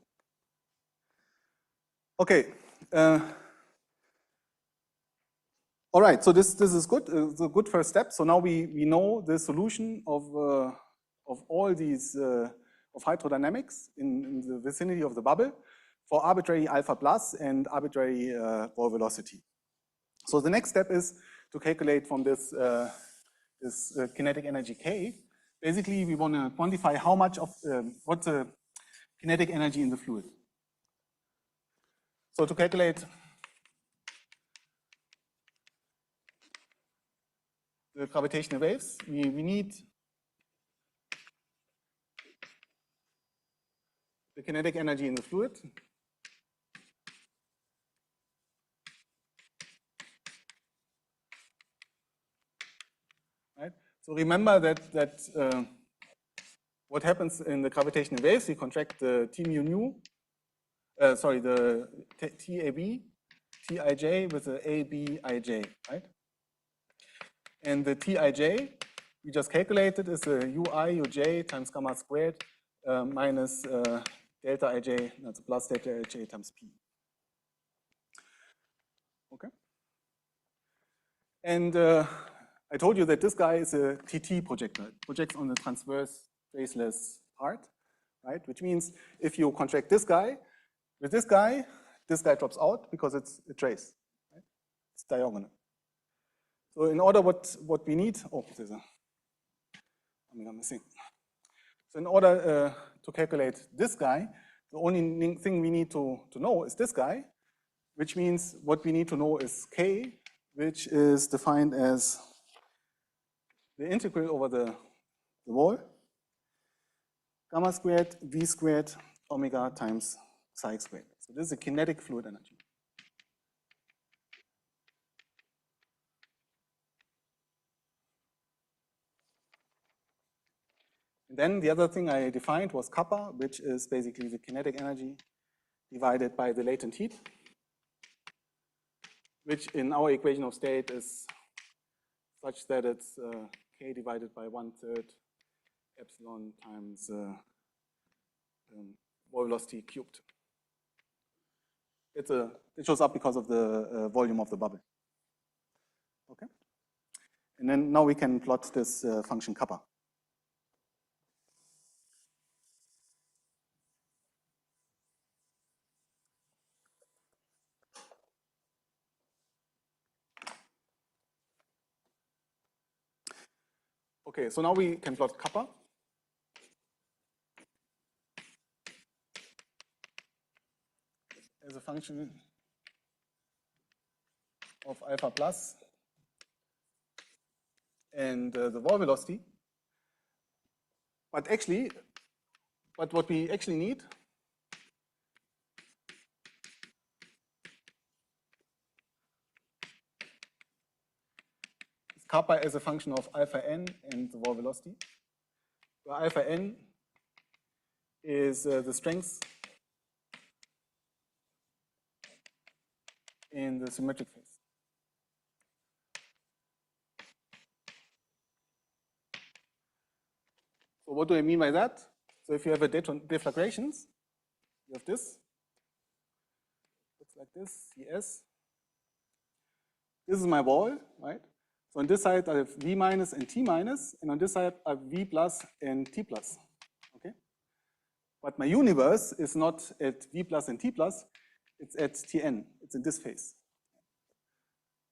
[SPEAKER 1] Okay. All right, so this is good. It's a good first step. So now we know the solution of all these of hydrodynamics in the vicinity of the bubble for arbitrary alpha plus and arbitrary wall velocity. So the next step is to calculate from this kinetic energy K. Basically, we want to quantify how much of what's the kinetic energy in the fluid. So to calculate the gravitational waves, we need the kinetic energy in the fluid. Right? So remember that what happens in the gravitational waves, we contract the T mu nu, the TAB Tij with a ABij, right? And the Tij, we just calculated, is a Ui Uj times gamma squared minus delta Ij, that's plus delta Ij times P. Okay. And I told you that this guy is a TT projector. It projects on the transverse faceless part, right? Which means if you contract this guy with this guy drops out because it's a trace, right? It's diagonal. So in order what we need, oh, there's something I'm missing. So in order to calculate this guy, the only thing we need to know is this guy, which means what we need to know is K, which is defined as the integral over the wall, gamma squared, V squared, omega times psi squared. So this is a kinetic fluid energy. And then the other thing I defined was kappa, which is basically the kinetic energy divided by the latent heat, which in our equation of state is such that it's K divided by 1/3 epsilon times wall velocity cubed. It shows up because of the volume of the bubble. Okay. And then now we can plot this function kappa. Okay, so now we can plot kappa. As a function of alpha plus and the wall velocity. But what we actually need is kappa as a function of alpha n and the wall velocity, where alpha n is the strength in the symmetric phase. So what do I mean by that? So if you have a deflagrations, you have this. Looks like this, CS. This is my wall, right? So on this side I have V minus and T minus, and on this side I have V plus and T plus, okay? But my universe is not at V plus and T plus, it's at Tn, it's in this phase.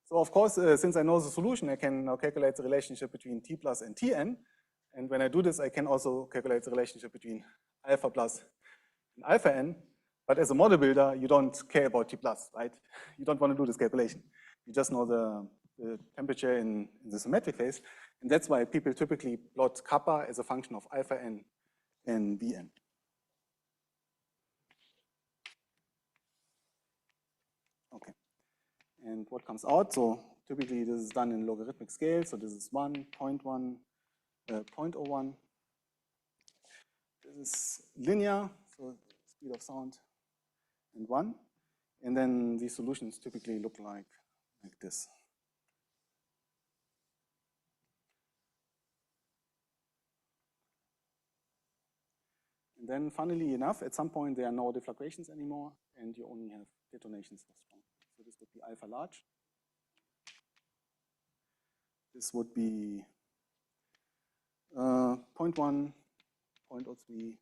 [SPEAKER 1] So of course, since I know the solution, I can now calculate the relationship between T plus and Tn. And when I do this, I can also calculate the relationship between alpha plus and alpha n. But as a model builder, you don't care about T plus, right? You don't want to do this calculation. You just know the temperature in the symmetric phase. And that's why people typically plot kappa as a function of alpha n and Vn. Okay. And what comes out? So typically this is done in logarithmic scale. So this is 1, 0.1, 0.01. This is linear, so speed of sound, and 1. And then these solutions typically look like this. And then funnily enough, at some point there are no deflagrations anymore, and you only have detonations for strong. So this would be alpha large. This would be 0.1, 0.03,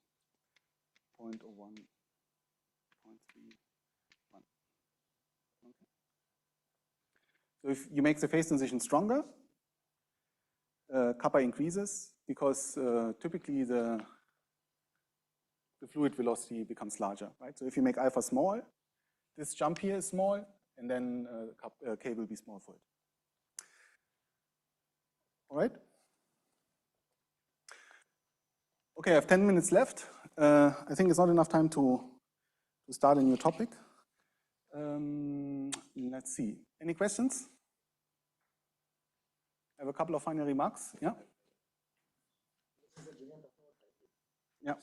[SPEAKER 1] 0.01, 0.31. Okay. So if you make the phase transition stronger, kappa increases because typically the fluid velocity becomes larger, right? So if you make alpha small, this jump here is small, and then K will be small for it. All right? Okay, I have 10 minutes left. I think it's not enough time to start a new topic. Let's see. Any questions? I have a couple of final remarks. Yeah? Yeah.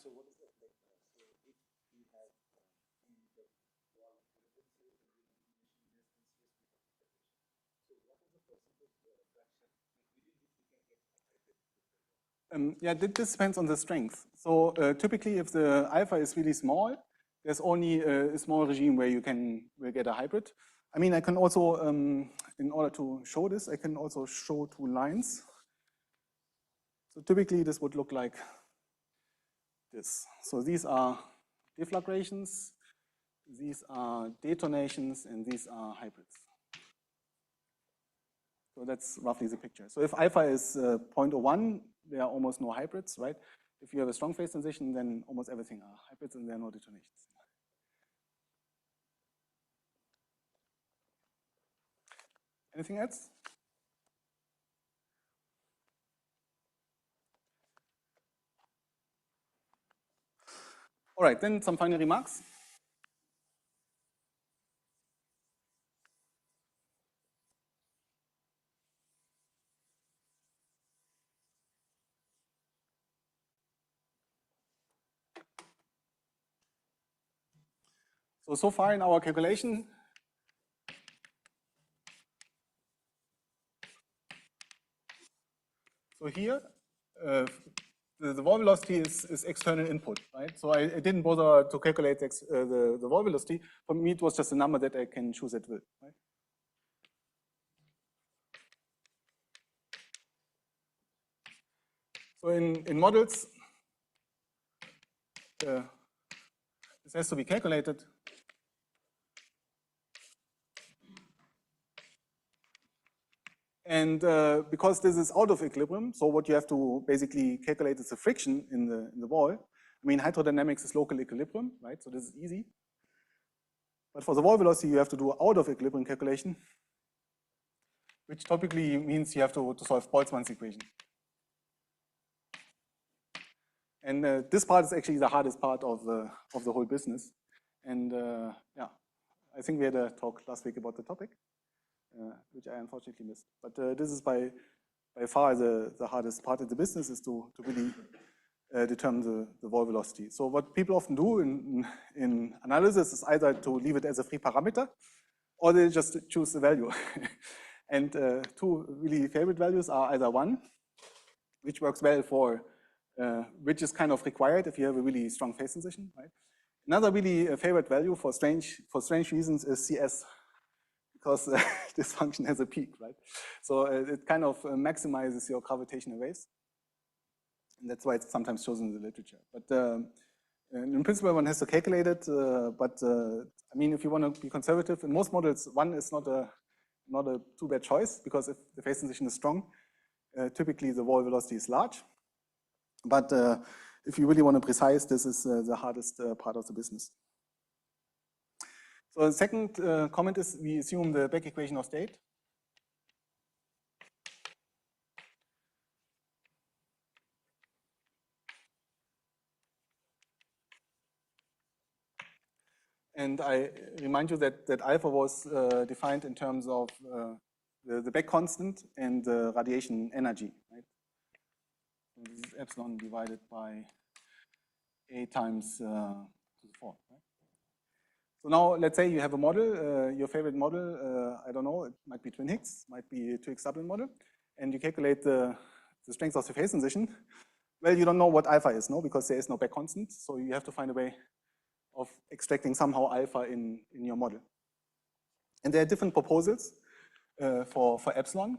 [SPEAKER 1] Yeah, this depends on the strength. So typically, if the alpha is really small, there's only a small regime where you will get a hybrid. I mean, I can also, in order to show this, I can also show two lines. So typically, this would look like this. So these are deflagrations, these are detonations, and these are hybrids. So that's roughly the picture. So if alpha is 0.01, there are almost no hybrids, right? If you have a strong phase transition, then almost everything are hybrids and there are no detonations. Anything else? All right, then some final remarks. So far in our calculation, so here, the wall velocity is external input, right? So I didn't bother to calculate the wall velocity. For me, it was just a number that I can choose at will, right? So in models, this has to be calculated. And because this is out of equilibrium, so what you have to basically calculate is the friction in the wall. I mean, hydrodynamics is local equilibrium, right? So this is easy. But for the wall velocity, you have to do out of equilibrium calculation, which typically means you have to solve Boltzmann's equation. And this part is actually the hardest part of the whole business. And yeah, I think we had a talk last week about the topic, which I unfortunately missed. But this is by far the hardest part of the business, is to really determine the wall velocity. So what people often do in analysis is either to leave it as a free parameter, or they just choose the value. And two really favorite values are either 1, which works well for, which is kind of required if you have a really strong phase transition, right? Another really favorite value for strange reasons is CS, because this function has a peak, right? So it kind of maximizes your gravitational waves. And that's why it's sometimes chosen in the literature. But in principle, one has to calculate it. I mean, if you want to be conservative, in most models, 1 is not a too bad choice, because if the phase transition is strong, typically the wall velocity is large. But if you really want to precise, this is the hardest part of the business. So the second comment is we assume the back equation of state. And I remind you that alpha was defined in terms of the back constant and the radiation energy, right? So this is epsilon divided by A times to the 4, right? So now let's say you have a model, your favorite model, I don't know, it might be twin Higgs, might be a 2X Dublin model, and you calculate the strength of the phase transition. Well, you don't know what alpha is, no, because there is no back constant, so you have to find a way of extracting somehow alpha in your model. And there are different proposals for epsilon.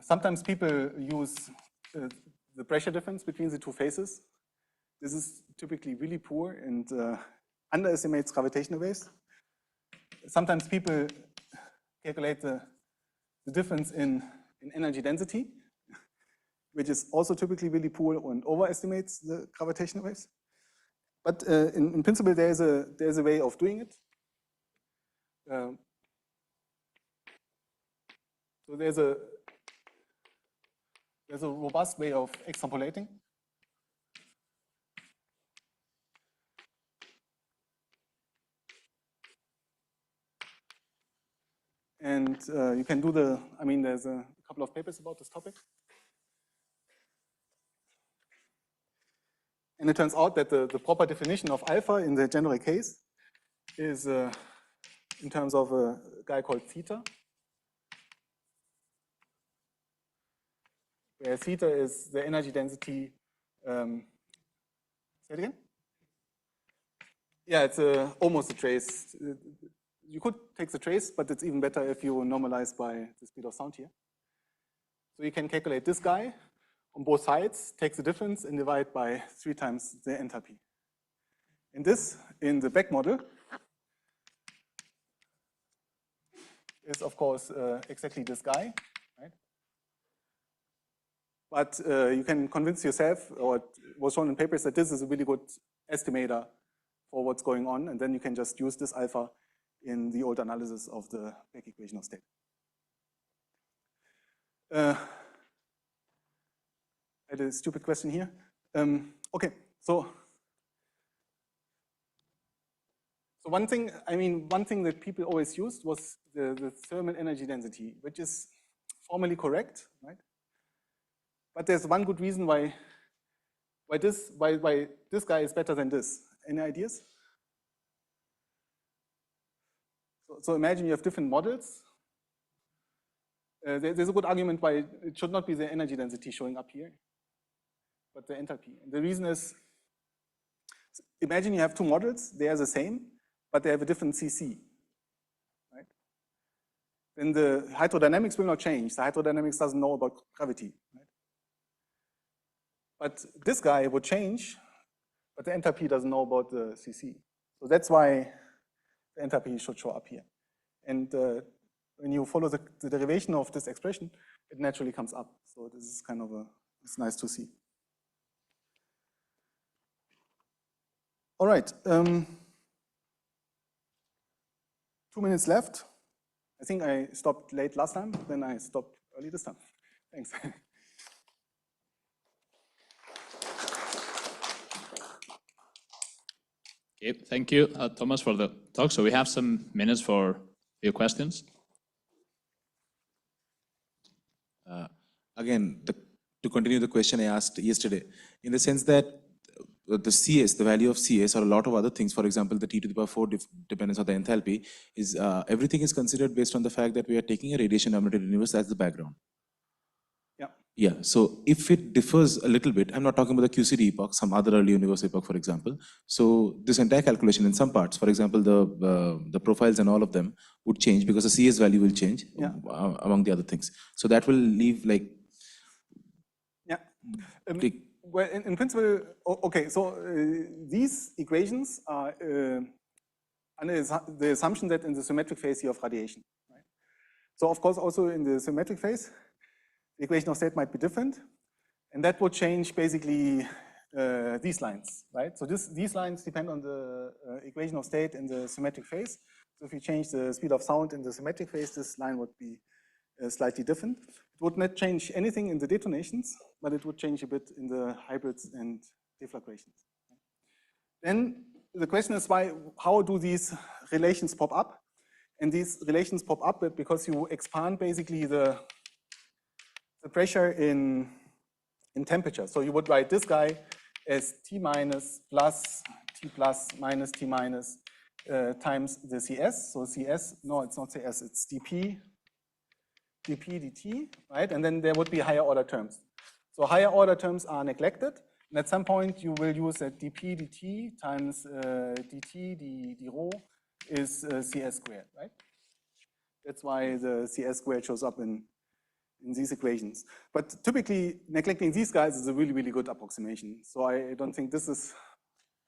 [SPEAKER 1] Sometimes people use the pressure difference between the two phases. This is typically really poor and underestimates gravitational waves. Sometimes people calculate the difference in energy density, which is also typically really poor and overestimates the gravitational waves. But in principle, there's a way of doing it. So there's a robust way of extrapolating. And you can do I mean, there's a couple of papers about this topic. And it turns out that the proper definition of alpha in the general case is in terms of a guy called theta. where theta is the energy density. Say it again? Yeah, it's almost a trace. You could take the trace, but it's even better if you normalize by the speed of sound here. So you can calculate this guy on both sides, take the difference, and divide by 3 times the enthalpy. And this, in the back model, is of course exactly this guy, right? But you can convince yourself, or it was shown in papers, that this is a really good estimator for what's going on, and then you can just use this alpha in the old analysis of the back equation of state. I had a stupid question here. Okay, so one thing that people always used was the thermal energy density, which is formally correct, right? But there's one good reason why this guy is better than this. Any ideas? So imagine you have different models. There's a good argument why it should not be the energy density showing up here, but the enthalpy. And the reason is, imagine you have 2 models, they are the same, but they have a different CC, right? Then the hydrodynamics will not change. The hydrodynamics doesn't know about gravity, right? But this guy would change, but the enthalpy doesn't know about the CC. So that's why the enthalpy should show up here. And when you follow the derivation of this expression, it naturally comes up. So this is kind of it's nice to see. All right, 2 minutes left. I think I stopped late last time, then I stopped early this time. Thanks.
[SPEAKER 2] Okay, thank you, Thomas, for the talk. So we have some minutes for your questions.
[SPEAKER 3] Again, to continue the question I asked yesterday, in the sense that the CS, the value of CS, or a lot of other things, for example, the T to the power 4 dependence on the enthalpy, is everything is considered based on the fact that we are taking a radiation-dominated universe as the background.
[SPEAKER 1] Yeah.
[SPEAKER 3] Yeah, so if it differs a little bit, I'm not talking about the QCD epoch, some other early universe epoch, for example. So this entire calculation in some parts, for example, the profiles and all of them would change because the CS value will change, yeah, among the other things. So that will leave like...
[SPEAKER 1] Yeah. Well, in principle, okay, so these equations are under the assumption that in the symmetric phase you have radiation, right? So of course, also in the symmetric phase, the equation of state might be different, and that would change basically these lines, right? So these lines depend on the equation of state in the symmetric phase. So if you change the speed of sound in the symmetric phase, this line would be slightly different. It would not change anything in the detonations, but it would change a bit in the hybrids and deflagrations. Then the question is how do these relations pop up? And these relations pop up because you expand basically the pressure in temperature. So you would write this guy as T minus plus T plus minus T minus times the CS. So CS, no, it's not CS, it's dP dt, right? And then there would be higher order terms. So higher order terms are neglected. And at some point, you will use that dP dt times dt d rho is CS squared, right? That's why the CS squared shows up in these equations. But typically, neglecting these guys is a really, really good approximation. So I don't think this is,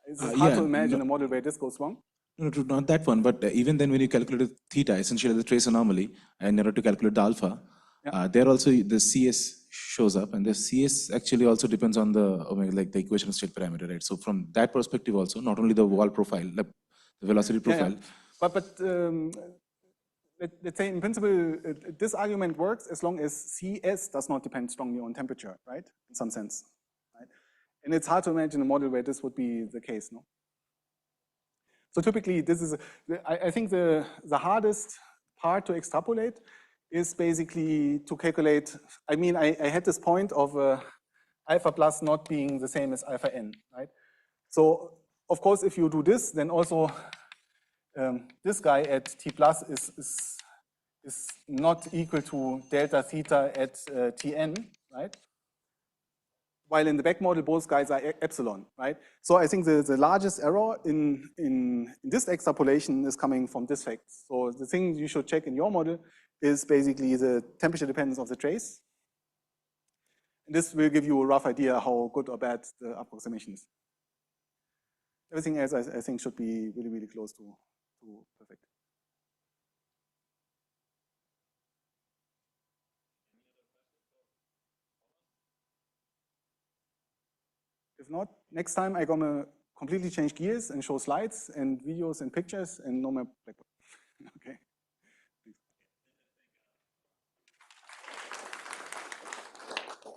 [SPEAKER 1] it's hard to imagine a model where this goes wrong.
[SPEAKER 3] No, not that one, but even then when you calculate theta, essentially the trace anomaly, and in order to calculate the alpha, yeah, there also the CS shows up, and the CS actually also depends on the like the equation of state parameter, right? So from that perspective also, not only the wall profile, the velocity profile.
[SPEAKER 1] Yeah, yeah. Let's say in principle, this argument works as long as CS does not depend strongly on temperature, right? In some sense, right? And it's hard to imagine a model where this would be the case, no? So typically, this is, I think the hardest part to extrapolate is basically to calculate, I mean, I had this point of alpha plus not being the same as alpha n, right? So of course, if you do this, then also this guy at T plus is not equal to delta theta at Tn, right? while in the back model, both guys are epsilon, right? So I think the largest error in this extrapolation is coming from this fact. So the thing you should check in your model is basically the temperature dependence of the trace. And this will give you a rough idea how good or bad the approximation is. Everything else, I think, should be really, really close to perfect. If not, next time I'm gonna completely change gears and show slides and videos and pictures and no more blackboard. Okay.